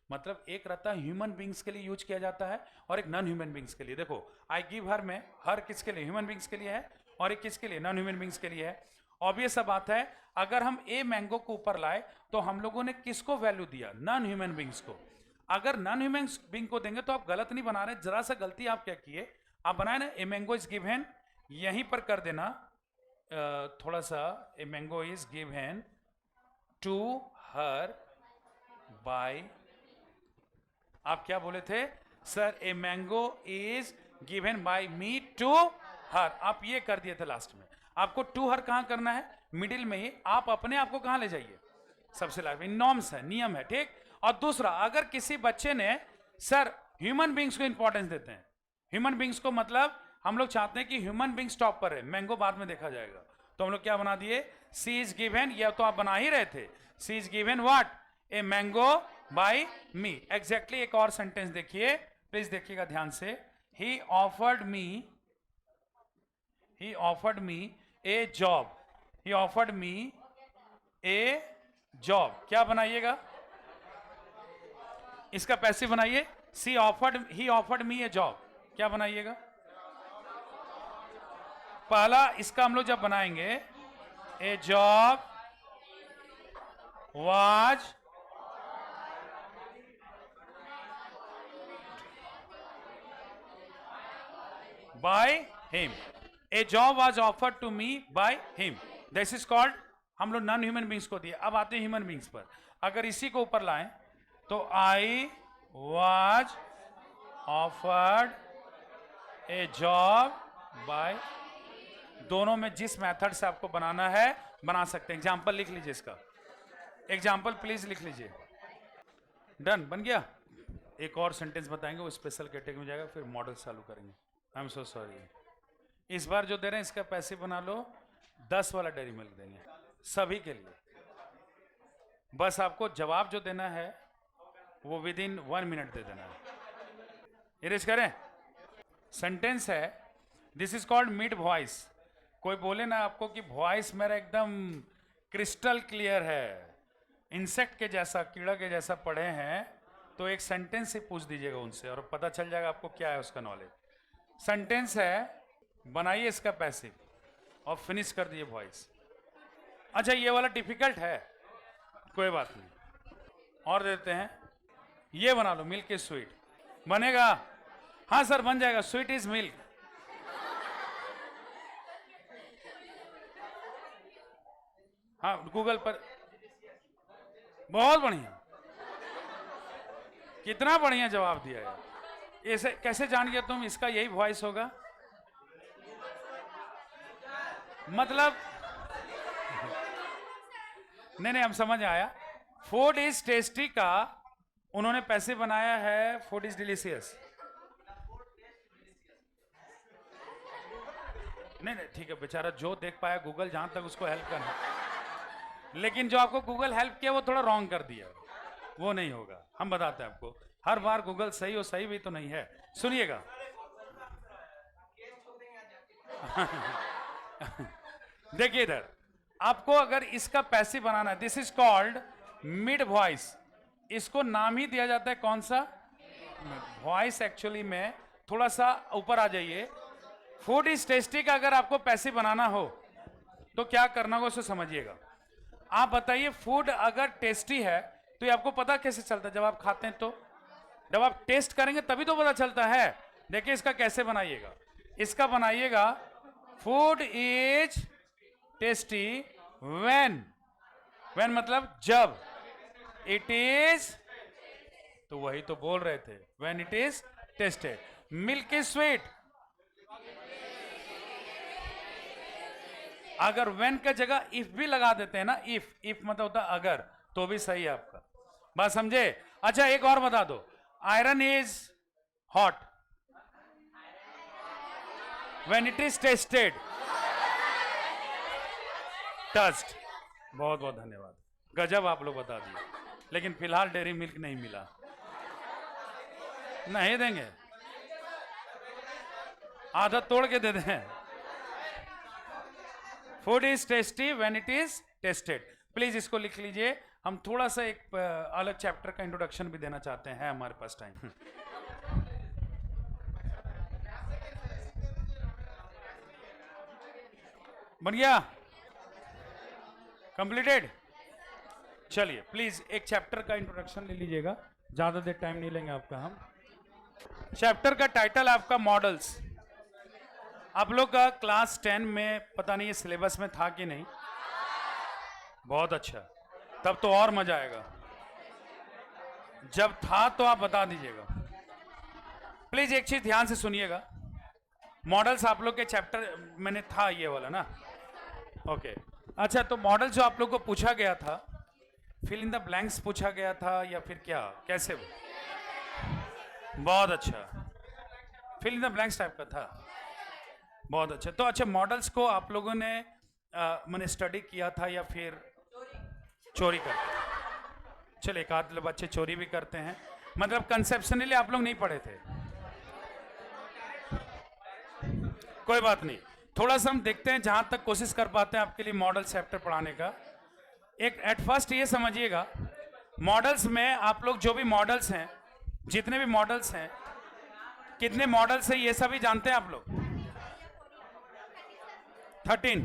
मतलब एक रहता है ह्यूमन बींग्स के लिए यूज किया जाता है और एक नॉन ह्यूमन बींग्स के लिए। देखो आई गिव हर में हर किसके लिए, ह्यूमन बींग्स के लिए है, और एक किसके लिए, नॉन ह्यूमन बींग्स के लिए है। ऑब्वियस सा बात है, अगर हम ए मैंगो को ऊपर लाए तो हम लोगों ने किसको वैल्यू दिया, नॉन ह्यूमन बींग्स को। अगर नॉन ह्यूमन बींग को देंगे तो आप गलत नहीं बना रहे, जरा सा गलती आप क्या किए, आप बनाए ना ए मैंगो इज गिवन, यहीं पर कर देना थोड़ा सा, a mango is given to her by, आप क्या बोले थे sir, a mango is given by me to her, आप ये कर दिए थे लास्ट में। आपको टू हर कहां करना है, मिडिल में ही, आप अपने आप को कहां ले जाइए, सबसे लास्ट में, नॉर्म्स है, नियम है, ठीक। और दूसरा, अगर किसी बच्चे ने, सर ह्यूमन बींग्स को इंपॉर्टेंस देते हैं, ह्यूमन बींग्स को मतलब हम लोग चाहते हैं कि ह्यूमन बींग्स टॉप पर है, मैंगो बाद में देखा जाएगा, तो हम लोग क्या बना दिए, सी इज गिवन, या तो आप बना ही रहे थे, she is given what, a mango by me. Exactly एक और सेंटेंस देखिए, प्लीज देखिएगा ध्यान से, he offered me a job, he offered me a job, क्या बनाइएगा, इसका पैसिव बनाइए, ही ऑफर्ड मी ए जॉब, क्या बनाइएगा, पहला इसका हम लोग जब बनाएंगे, a job was by him, a job was offered to me by him, this is called, हम लोग नॉन ह्यूमन बींग्स को दिए, अब आते हैं ह्यूमन बींग्स पर। अगर इसी को ऊपर लाएं तो I was offered A job by, दोनों में जिस मेथड से आपको बनाना है बना सकते हैं। एग्जाम्पल लिख लीजिए, इसका एग्जाम्पल प्लीज लिख लीजिए। डन, बन गया। एक और सेंटेंस बताएंगे, वो स्पेशल कैटेगरी में जाएगा, फिर मॉडल चालू करेंगे। आई एम सो सॉरी, इस बार जो दे रहे हैं इसका पैसे बना लो, 10 वाला डेयरी मिल्क देंगे सभी के लिए। बस आपको जवाब जो देना है वो विद इन 1 मिनट दे देना है। इरेज करें। सेंटेंस है, this is called mid voice. कोई बोले ना आपको कि वॉइस मेरा एकदम क्रिस्टल क्लियर है, इंसेक्ट के जैसा, कीड़ा के जैसा पढ़े हैं, तो एक सेंटेंस से पूछ दीजिएगा उनसे और पता चल जाएगा आपको क्या है उसका नॉलेज। सेंटेंस है, बनाइए इसका पैसिव और फिनिश कर दिए वॉइस। अच्छा ये वाला डिफिकल्ट है, कोई बात नहीं, और देते हैं। ये बना लो, मिल्क इज स्वीट, बनेगा? हाँ सर बन जाएगा, स्वीट इज मिल्क। हाँ गूगल पर, बहुत बढ़िया, कितना बढ़िया जवाब दिया यार। ऐसे कैसे जान गया तुम इसका यही वॉइस होगा? मतलब नहीं, हम समझ आया। फूड इज टेस्टी का उन्होंने पैसे बनाया है, फूड इज डिलीशियस। नहीं ठीक है, बेचारा जो देख पाया गूगल, जहां तक उसको हेल्प करना, लेकिन जो आपको गूगल हेल्प किया वो थोड़ा रॉन्ग कर दिया, वो नहीं होगा। हम बताते हैं आपको, हर बार गूगल सही हो, सही भी तो नहीं है। सुनिएगा देखिए इधर, आपको अगर इसका पैसिव बनाना है, this is called mid voice. इसको नाम ही दिया जाता है कौन सा? वॉइस। एक्चुअली में थोड़ा सा ऊपर आ जाइए। फूड इज टेस्टी का अगर आपको पैसिव बनाना हो तो क्या करना होगा उसे समझिएगा। आप बताइए, फूड अगर टेस्टी है तो ये आपको पता कैसे चलता है? जब आप खाते हैं तो, जब आप टेस्ट करेंगे तभी तो पता चलता है। देखिए इसका कैसे बनाइएगा, इसका बनाइएगा, food is tasty when, when मतलब जब, इट इज, तो वही तो बोल रहे थे, when it is tested. Milk is sweet, अगर व्हेन का जगह इफ भी लगा देते हैं ना, इफ मतलब होता अगर, तो भी सही है आपका। बात समझे? अच्छा एक और बता दो, iron is hot when it is tested, test. बहुत बहुत धन्यवाद, गजब आप लोग बता दिए। लेकिन फिलहाल डेयरी मिल्क नहीं मिला, नहीं देंगे, आदत तोड़ के दे दें। Food is tasty when it is tested. Please इसको लिख लीजिए। हम थोड़ा सा एक अलग चैप्टर का इंट्रोडक्शन भी देना चाहते हैं, हमारे पास टाइम। बन गया? कंप्लीटेड? चलिए प्लीज एक चैप्टर का इंट्रोडक्शन ले लीजिएगा, ज्यादा देर टाइम नहीं लेंगे आपका हम। चैप्टर का टाइटल आपका मॉडल्स। आप लोग का क्लास 10 में पता नहीं ये सिलेबस में था कि नहीं? बहुत अच्छा, तब तो और मजा आएगा। जब था तो आप बता दीजिएगा। प्लीज एक चीज ध्यान से सुनिएगा, मॉडल्स आप लोग के चैप्टर मैंने था ये वाला ना, ओके। अच्छा तो मॉडल जो आप लोग को पूछा गया था, फिल इन द ब्लैंक्स पूछा गया था या फिर क्या, कैसे? बहुत अच्छा, fill in the blanks type का था, बहुत अच्छा। तो अच्छा, मॉडल्स को आप लोगों ने मैंने स्टडी किया था या फिर चोरी करते? चलिए एक आध बच्चे चोरी भी करते हैं, मतलब कंसेप्शनली आप लोग नहीं पढ़े थे, कोई बात नहीं। थोड़ा सा हम देखते हैं, जहां तक कोशिश कर पाते हैं आपके लिए मॉडल चैप्टर पढ़ाने का। एक एट फर्स्ट ये समझिएगा, मॉडल्स में आप लोग जो भी मॉडल्स हैं, जितने भी मॉडल्स हैं, कितने मॉडल्स हैं ये सभी जानते हैं आप लोग? 13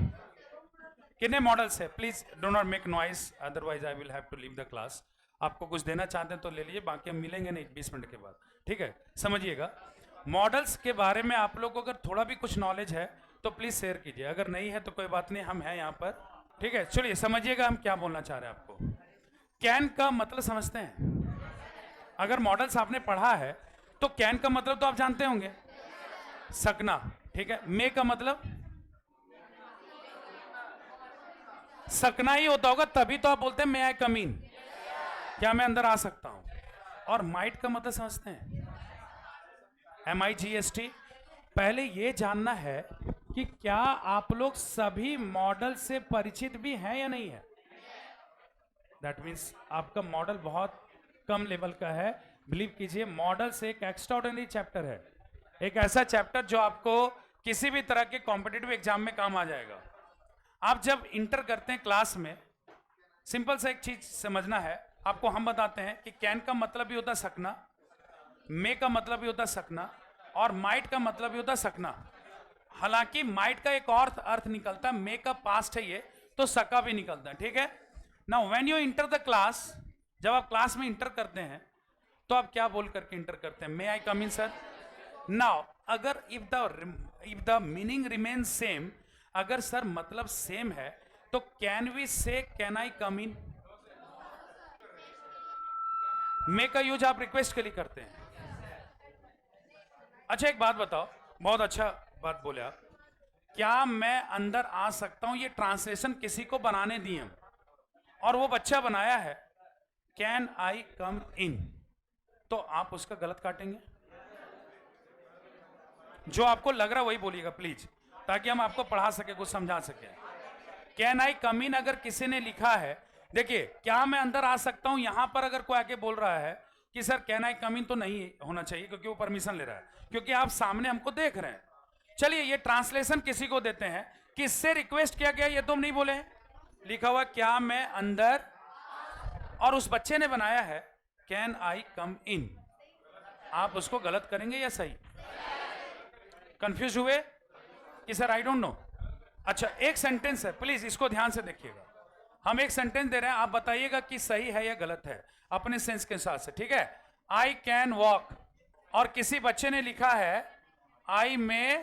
कितने मॉडल्स है? Please do not make noise, otherwise I will have to leave the class. आपको कुछ देना चाहते हैं तो ले लीजिए, बाकी हम मिलेंगे नहीं 20 मिनट के बाद, ठीक है? समझिएगा, मॉडल्स के बारे में आप लोग को अगर थोड़ा भी कुछ नॉलेज है तो प्लीज शेयर कीजिए, अगर नहीं है तो कोई बात नहीं, हम हैं यहाँ पर, ठीक है। चलिए समझिएगा हम क्या बोलना चाह रहे हैं आपको। कैन का मतलब समझते हैं? अगर मॉडल्स आपने पढ़ा है तो कैन का मतलब तो आप जानते होंगे, सकना, ठीक है। मे का मतलब सकना ही होता होगा, तभी तो आप बोलते हैं मे आई कम इन, क्या मैं अंदर आ सकता हूं। और माइट का मतलब समझते हैं? MIGHT। पहले ये जानना है कि क्या आप लोग सभी मॉडल से परिचित भी हैं या नहीं है। दैट मीन्स आपका मॉडल बहुत कम लेवल का है। बिलीव कीजिए, मॉडल्स एक एक्स्ट्राऑर्डिनरी चैप्टर है, एक ऐसा चैप्टर जो आपको किसी भी तरह के कॉम्पिटिटिव एग्जाम में काम आ जाएगा। आप जब इंटर करते हैं क्लास में, सिंपल सा एक चीज समझना है आपको, हम बताते हैं कि कैन का मतलब भी होता है सकना, मे का मतलब भी होता है सकना, और माइट का मतलब भी होता है सकना। हालांकि माइट का एक और अर्थ निकलता है, मे का पास्ट है ये, तो सका भी निकलता है, ठीक है। Now when you enter the class, जब आप क्लास में इंटर करते हैं तो आप क्या बोल करके इंटर करते हैं? मे आई कम इन सर। नाउ अगर if the meaning remain same, अगर सर मतलब सेम है तो कैन वी से कैन आई कम इन? मे का यूज आप रिक्वेस्ट के लिए करते हैं। अच्छा एक बात बताओ, बहुत अच्छा बात बोले आप, क्या मैं अंदर आ सकता हूं? ये ट्रांसलेशन किसी को बनाने दिए हम और वो बच्चा बनाया है कैन आई कम इन, तो आप उसका गलत काटेंगे? जो आपको लग रहा वही बोलिएगा प्लीज, ताकि हम आपको पढ़ा सके, कुछ समझा सके। कैन आई कम इन अगर किसी ने लिखा है, देखिए क्या मैं अंदर आ सकता हूं, यहां पर अगर कोई आके बोल रहा है कि सर कैन आई कम इन, तो नहीं होना चाहिए, क्योंकि वो परमिशन ले रहा है, क्योंकि आप सामने हमको देख रहे हैं। चलिए ये ट्रांसलेशन किसी को देते हैं, किससे रिक्वेस्ट किया गया ये तो हम नहीं बोले हैं, लिखा हुआ क्या मैं अंदर, और उस बच्चे ने बनाया है कैन आई कम इन, आप उसको गलत करेंगे या सही? कंफ्यूज हुए कि सर आई डोंट नो? अच्छा एक सेंटेंस है, प्लीज इसको ध्यान से देखिएगा, हम एक सेंटेंस दे रहे हैं, आप बताइएगा कि सही है या गलत है अपने सेंस के साथ से, ठीक है। आई कैन वॉक, और किसी बच्चे ने लिखा है आई मे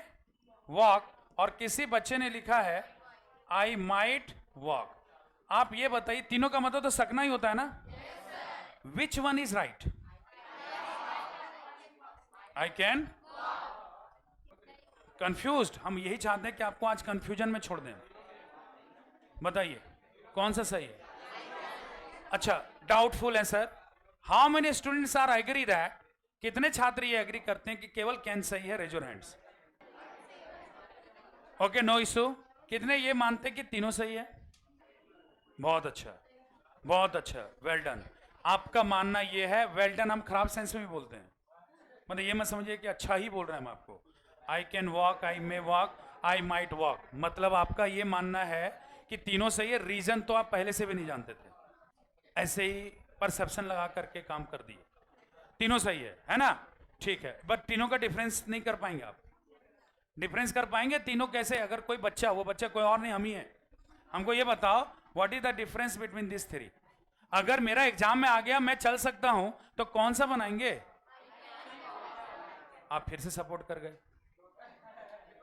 वॉक, और किसी बच्चे ने लिखा है आई माइट वॉक। आप ये बताइए, तीनों का मतलब तो सकना ही होता है ना? Which one is right? I can. Confused? हम यही चाहते हैं कि आपको आज कंफ्यूजन में छोड़ दें। बताइए कौन सा सही है? अच्छा डाउटफुल है sir. How many students are agree that, कितने छात्र ये एग्री करते हैं कि केवल कैन सही है? Raise your hands. Okay no issue. कितने ये मानते हैं कि तीनों सही है? बहुत अच्छा, बहुत अच्छा, वेल डन। आपका मानना ये है, वेल डन हम खराब सेंस में भी बोलते हैं, मतलब ये मत समझिए कि अच्छा ही बोल रहे हैं हम आपको। I can walk, I may walk, I might walk, मतलब आपका ये मानना है कि तीनों सही है। रीजन तो आप पहले से भी नहीं जानते थे, ऐसे ही परसेप्शन लगा करके काम कर दिए, तीनों सही है ना? ठीक है, बट तीनों का डिफरेंस नहीं कर पाएंगे आप। डिफरेंस कर पाएंगे तीनों कैसे? अगर कोई बच्चा, वो बच्चा कोई और नहीं हम ही है, हमको ये बताओ what is the difference between this three. अगर मेरा एग्जाम में आ गया मैं चल सकता हूं, तो कौन सा बनाएंगे? आप फिर से सपोर्ट कर गए,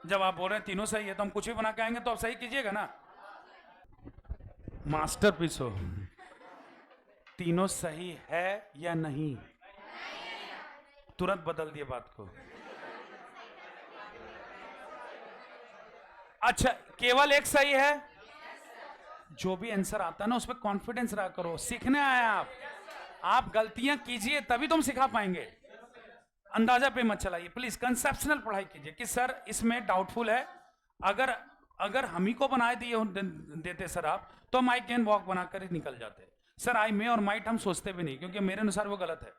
जब आप बोल रहे हैं तीनों सही है तो हम कुछ भी बना के आएंगे, तो आप सही कीजिएगा ना। मास्टरपीस हो, तीनों सही है या नहीं? तुरंत बदल दिए बात को। अच्छा केवल एक सही है? जो भी आंसर आता है ना उसमें कॉन्फिडेंस रहा करो, सीखने आए आप गलतियां कीजिए तभी तुम सिखा पाएंगे। अंदाजा पे मत चलाइए प्लीज, कंसेप्शनल पढ़ाई कीजिए कि सर इसमें डाउटफुल है, अगर हम ही को बनाए देते सर आप, तो हम आई कैन वॉक बनाकर ही निकल जाते। सर आई मे और माइट हम सोचते भी नहीं, क्योंकि मेरे अनुसार वो गलत है।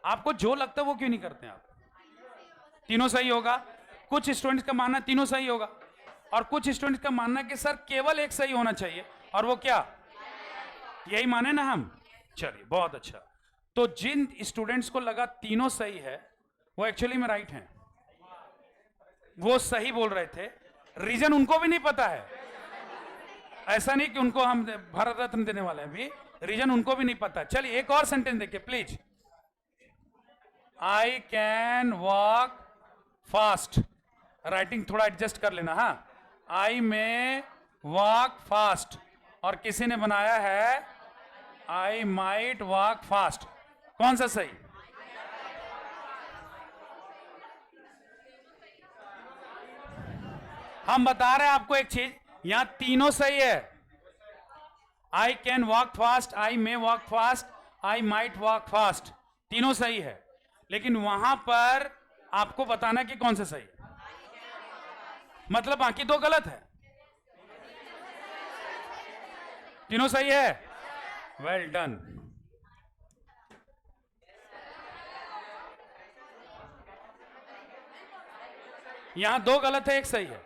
आपको जो लगता है वो क्यों नहीं करते आप? तीनों सही होगा। कुछ स्टूडेंट्स का मानना तीनों सही होगा, और कुछ स्टूडेंट्स का मानना कि सर केवल एक सही होना चाहिए, और वो क्या? यही माने ना हम। चलिए बहुत अच्छा। तो जिन स्टूडेंट्स को लगा तीनों सही है, वो एक्चुअली में राइट हैं, वो सही बोल रहे थे। रीजन उनको भी नहीं पता है, ऐसा नहीं कि उनको हम भारत रत्न देने वाले हैं, भी रीजन उनको भी नहीं पता। चलिए एक और सेंटेंस देखिए please. I can walk fast, writing थोड़ा एडजस्ट कर लेना। हाँ, आई मे वॉक फास्ट, और किसी ने बनाया है आई माइट वॉक फास्ट। कौन सा सही? हम बता रहे हैं आपको एक चीज, यहां तीनों सही है। I can walk fast, I may walk fast, I might walk fast, तीनों सही है। लेकिन वहां पर आपको बताना कि कौन सा सही है, मतलब बाकी दो गलत है, तीनों सही है। Well done. यहां दो गलत है, एक सही है।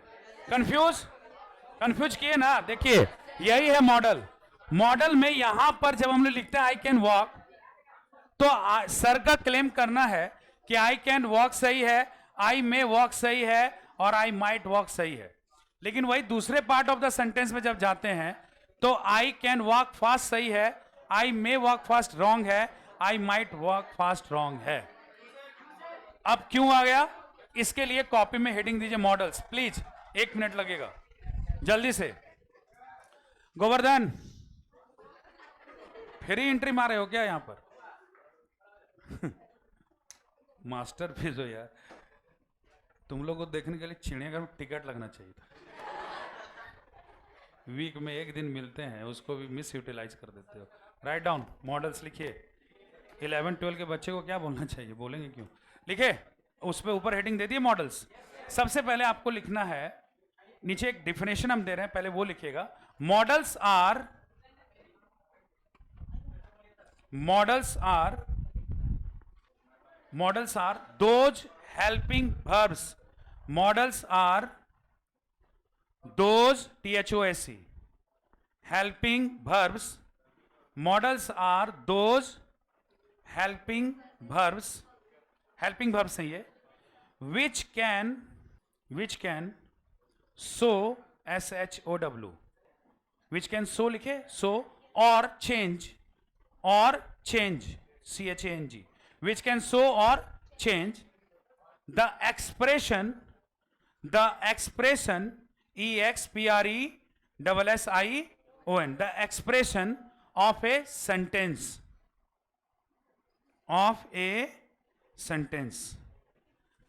कंफ्यूज किए ना? देखिए, यही है मॉडल। मॉडल में यहां पर जब हम लोग लिखते हैं आई कैन वॉक, तो सर का क्लेम करना है कि आई कैन वॉक सही है, आई मे वॉक सही है, और आई माइट वॉक सही है। लेकिन वही दूसरे पार्ट ऑफ द सेंटेंस में जब जाते हैं तो आई कैन वॉक फास्ट सही है, आई मे वॉक फास्ट रॉन्ग है, I might walk fast wrong है। अब क्यों आ गया? इसके लिए कॉपी में हेडिंग दीजिए मॉडल्स प्लीज, 1 मिनट लगेगा, जल्दी से। गोवर्धन, फिर ही एंट्री मारे हो क्या यहां पर? मास्टर फीस हो यार, तुम लोग को देखने के लिए चिड़ियाघर में टिकट लगना चाहिए था। वीक में एक दिन मिलते हैं, उसको भी मिस यूटिलाइज कर देते हो। राइट डाउन मॉडल्स लिखिए। 11-12 के बच्चे को क्या बोलना चाहिए, बोलेंगे क्यों? लिखे, उस पर ऊपर हेडिंग दे दिए मॉडल्स। सबसे पहले आपको लिखना है, नीचे एक डिफिनेशन हम दे रहे हैं, पहले वो लिखिएगा। Models are those helping verbs. Modals are those THOSE helping verbs. Modals are those helping verbs. Helping verbs है ये, which can show SHOW, which can show लिखे show, or change CHANG, which can show or change the expression EXPRESSION, the expression of a sentence।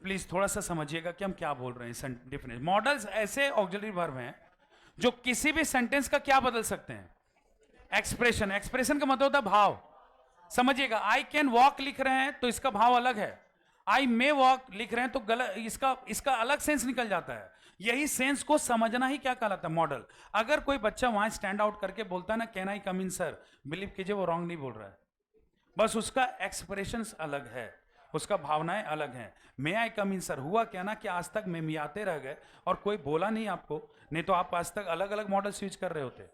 Please थोड़ा सा समझिएगा कि हम क्या बोल रहे हैं। डिफरेंस मॉडल्स ऐसे ऑक्सिलरी वर्ब हैं जो किसी भी सेंटेंस का क्या बदल सकते हैं, एक्सप्रेशन का मतलब होता है भाव। समझिएगा, आई कैन वॉक लिख रहे हैं तो इसका भाव अलग है, आई मे वॉक लिख रहे हैं तो गलत, इसका अलग सेंस निकल जाता है। यही सेंस को समझना ही क्या कहलाता है, मॉडल। अगर कोई बच्चा वहां स्टैंड आउट करके बोलता है ना can I come in sir, believe कीजिए वो रॉन्ग नहीं बोल रहा है, बस उसका एक्सप्रेशन अलग है, उसका भावनाएं अलग हैं। मे आई कम इन सर हुआ क्या ना कि आज तक मेमियाते रह गए और कोई बोला नहीं आपको, नहीं तो आप आज तक अलग अलग मॉडल्स यूज कर रहे होते।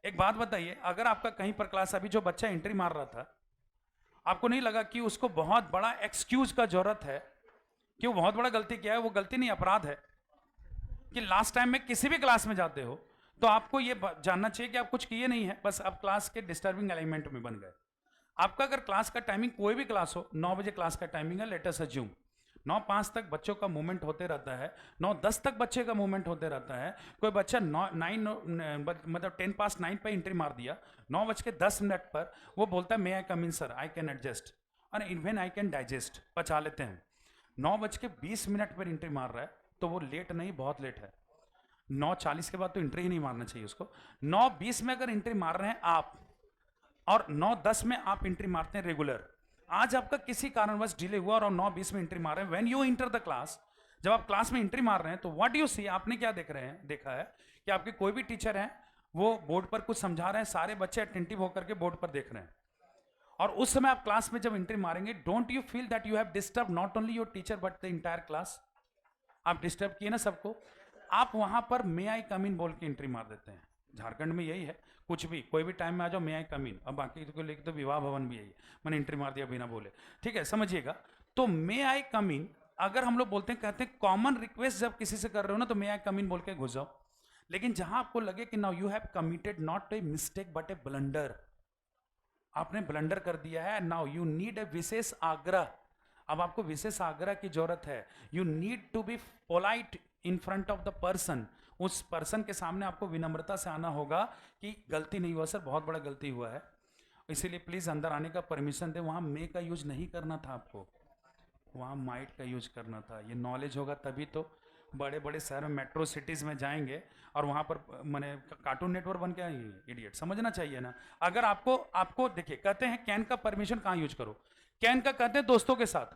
एक बात बताइए, अगर आपका कहीं पर क्लास, अभी जो बच्चा एंट्री मार रहा था, आपको नहीं लगा कि उसको बहुत बड़ा एक्सक्यूज का जरूरत है कि वो बहुत बड़ा गलती किया है? वो गलती नहीं, अपराध है। कि लास्ट टाइम में किसी भी क्लास में जाते हो तो आपको ये जानना चाहिए कि आप कुछ किए नहीं है, बस आप क्लास के डिस्टर्बिंग एलिमेंट में बन गए। आपका अगर क्लास का टाइमिंग, कोई भी क्लास हो, 9 बजे क्लास का टाइमिंग है, लेट अस अज्यूम 9:05 तक बच्चों का मूवमेंट होते रहता है, 9:10 तक बच्चे का मूवमेंट होते रहता है। कोई बच्चा 10:09 पर एंट्री मार दिया, 9:10 पर वो बोलता है मे आई कम इन सर, आई कैन एडजस्ट और इवन आई कैन डाइजेस्ट, पचा लेते हैं। 9:20 पर एंट्री मार रहा है तो वो लेट नहीं, बहुत लेट है। 9:40 के बाद तो एंट्री ही नहीं मारना चाहिए उसको। 9:20 में अगर एंट्री मार रहे हैं आप और 9:10 में आप एंट्री मारते हैं रेगुलर, आज आपका किसी कारणवश डिले हुआ और 9:20 में एंट्री मार रहे हैं, when you enter the class, जब आप क्लास में एंट्री मार रहे हैं तो व्हाट यू सी, आपने क्या देख रहे हैं, देखा है कि आपके कोई भी टीचर हैं, वो बोर्ड पर कुछ समझा रहे हैं, सारे बच्चे अटेंटिव होकर के बोर्ड पर देख रहे हैं, और उस समय आप क्लास में जब एंट्री मारेंगे, don't you feel that you have disturb not only your teacher but the entire class? आप डिस्टर्ब किए ना सबको। आप वहां पर मे आई कम इन बोल के एंट्री मार देते हैं। झारखंड में यही है, कुछ भी कोई भी टाइम में आ जाओ, मे आई कम इन। अब बाकी को लेकर तो विवाह भवन भी यही है, मैंने एंट्री मार दिया बिना बोले, ठीक है, समझिएगा। तो मे आई कम इन अगर हम लोग बोलते हैं, कहते हैं कॉमन रिक्वेस्ट जब किसी से कर रहे हो ना तो मे आई कम इन बोल के घुस जाओ। लेकिन जहां आपको लगे कि now you have committed not a mistake but a blunder, आपने ब्लंडर कर दिया है, नाउ यू नीड ए विशेष आग्रह, अब आपको विशेष आग्रह की जरूरत है. You need to be polite in front of the person. उस पर्सन के सामने आपको विनम्रता से आना होगा कि गलती नहीं हुआ सर, बहुत बड़ा गलती हुआ है, इसीलिए प्लीज अंदर आने का परमिशन दे. वहां मे का यूज नहीं करना था आपको, वहां माइट का यूज करना था. ये नॉलेज होगा तभी तो बड़े बड़े शहर में मेट्रो सिटीज में जाएंगे और वहां पर मैंने कार्टून नेटवर्क बन के आएंगे. इडियट, समझना चाहिए ना. अगर आपको देखिए, कहते हैं कैन का परमिशन कहाँ यूज करो. कैन का कहते हैं दोस्तों के साथ.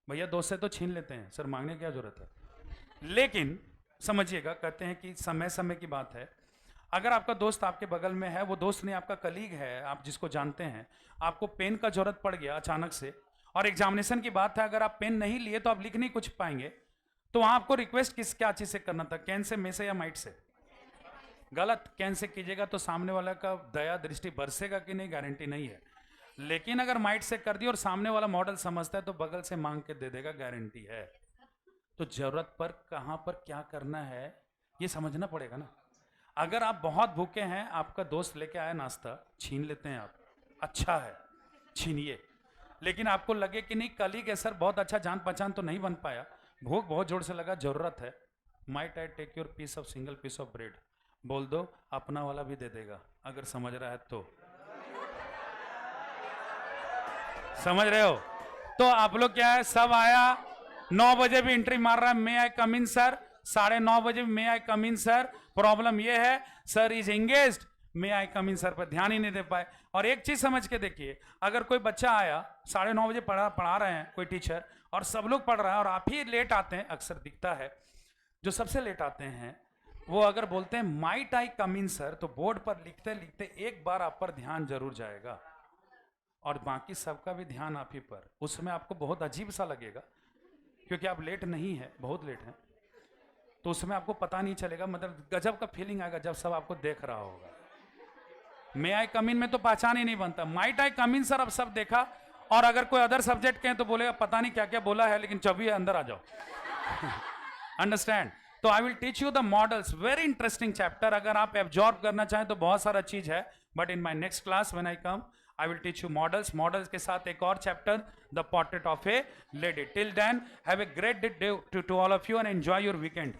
भैया दोस्त से तो छीन लेते हैं सर, मांगने की क्या जरूरत है. लेकिन समझिएगा, कहते हैं कि समय समय की बात है. अगर आपका दोस्त आपके बगल में है, वो दोस्त नहीं आपका कलीग है, आप जिसको जानते हैं, आपको पेन का जरूरत पड़ गया अचानक से और एग्जामिनेशन की बात है, अगर आप पेन नहीं लिए तो आप लिख नहीं कुछ पाएंगे, तो वहां आपको रिक्वेस्ट क्या चीज से करना था, कैन से, मे से या माइट से. गलत. कैन से कीजिएगा तो सामने वाला का दया दृष्टि बरसेगा कि नहीं, गारंटी नहीं है. लेकिन अगर माइट से कर दिया और सामने वाला मॉडल समझता है तो बगल से मांग के दे देगा, गारंटी है. तो जरूरत पर कहां पर क्या करना है ये समझना पड़ेगा ना. अगर आप बहुत भूखे हैं, आपका दोस्त लेके आया नाश्ता, छीन लेते हैं आप, अच्छा है छीनिए. लेकिन आपको लगे कि नहीं कलीग है सर, बहुत अच्छा जान पहचान तो नहीं बन पाया, भूख बहुत जोर से लगा, जरूरत है, might I take your piece of single piece of bread, बोल दो, अपना वाला भी दे देगा, अगर समझ रहा है तो. समझ रहे हो. तो आप लोग क्या है, सब आया, 9 बजे भी एंट्री मार रहा है, मे आई कम इन सर, 9:30 बजे मे आई कम इन सर. प्रॉब्लम ये है sir is engaged, may I come in sir पर ध्यान ही नहीं दे पाए. और एक चीज समझ के देखिए, अगर कोई बच्चा आया 9:30 बजे पढ़ा रहे हैं कोई टीचर, और सब लोग पढ़ रहे हैं और आप ही लेट आते हैं, अक्सर दिखता है जो सबसे लेट आते हैं, वो अगर बोलते हैं might I come in sir, तो बोर्ड पर लिखते लिखते एक बार आप पर ध्यान जरूर जाएगा और बाकी सबका भी ध्यान आप ही पर. उसमें आपको बहुत अजीब सा लगेगा क्योंकि आप लेट नहीं है, बहुत लेट हैं, तो उसमें आपको पता नहीं चलेगा, मतलब गजब का फीलिंग आएगा जब सब आपको देख रहा होगा. मे आई कम इन में तो पहचान ही नहीं बनता, might I come in sir अब सब देखा, और अगर कोई अदर सब्जेक्ट के हैं तो बोलेगा पता नहीं क्या क्या बोला है, लेकिन चबिए अंदर आ जाओ. अंडरस्टैंड. तो I will teach you the models, very interesting chapter. अगर आप एब्जॉर्ब करना चाहें तो बहुत सारा चीज है, but in my next class when I come I will teach you models. Models के साथ एक और chapter, the portrait of a lady. Till then, have a great day to all of you and enjoy your weekend.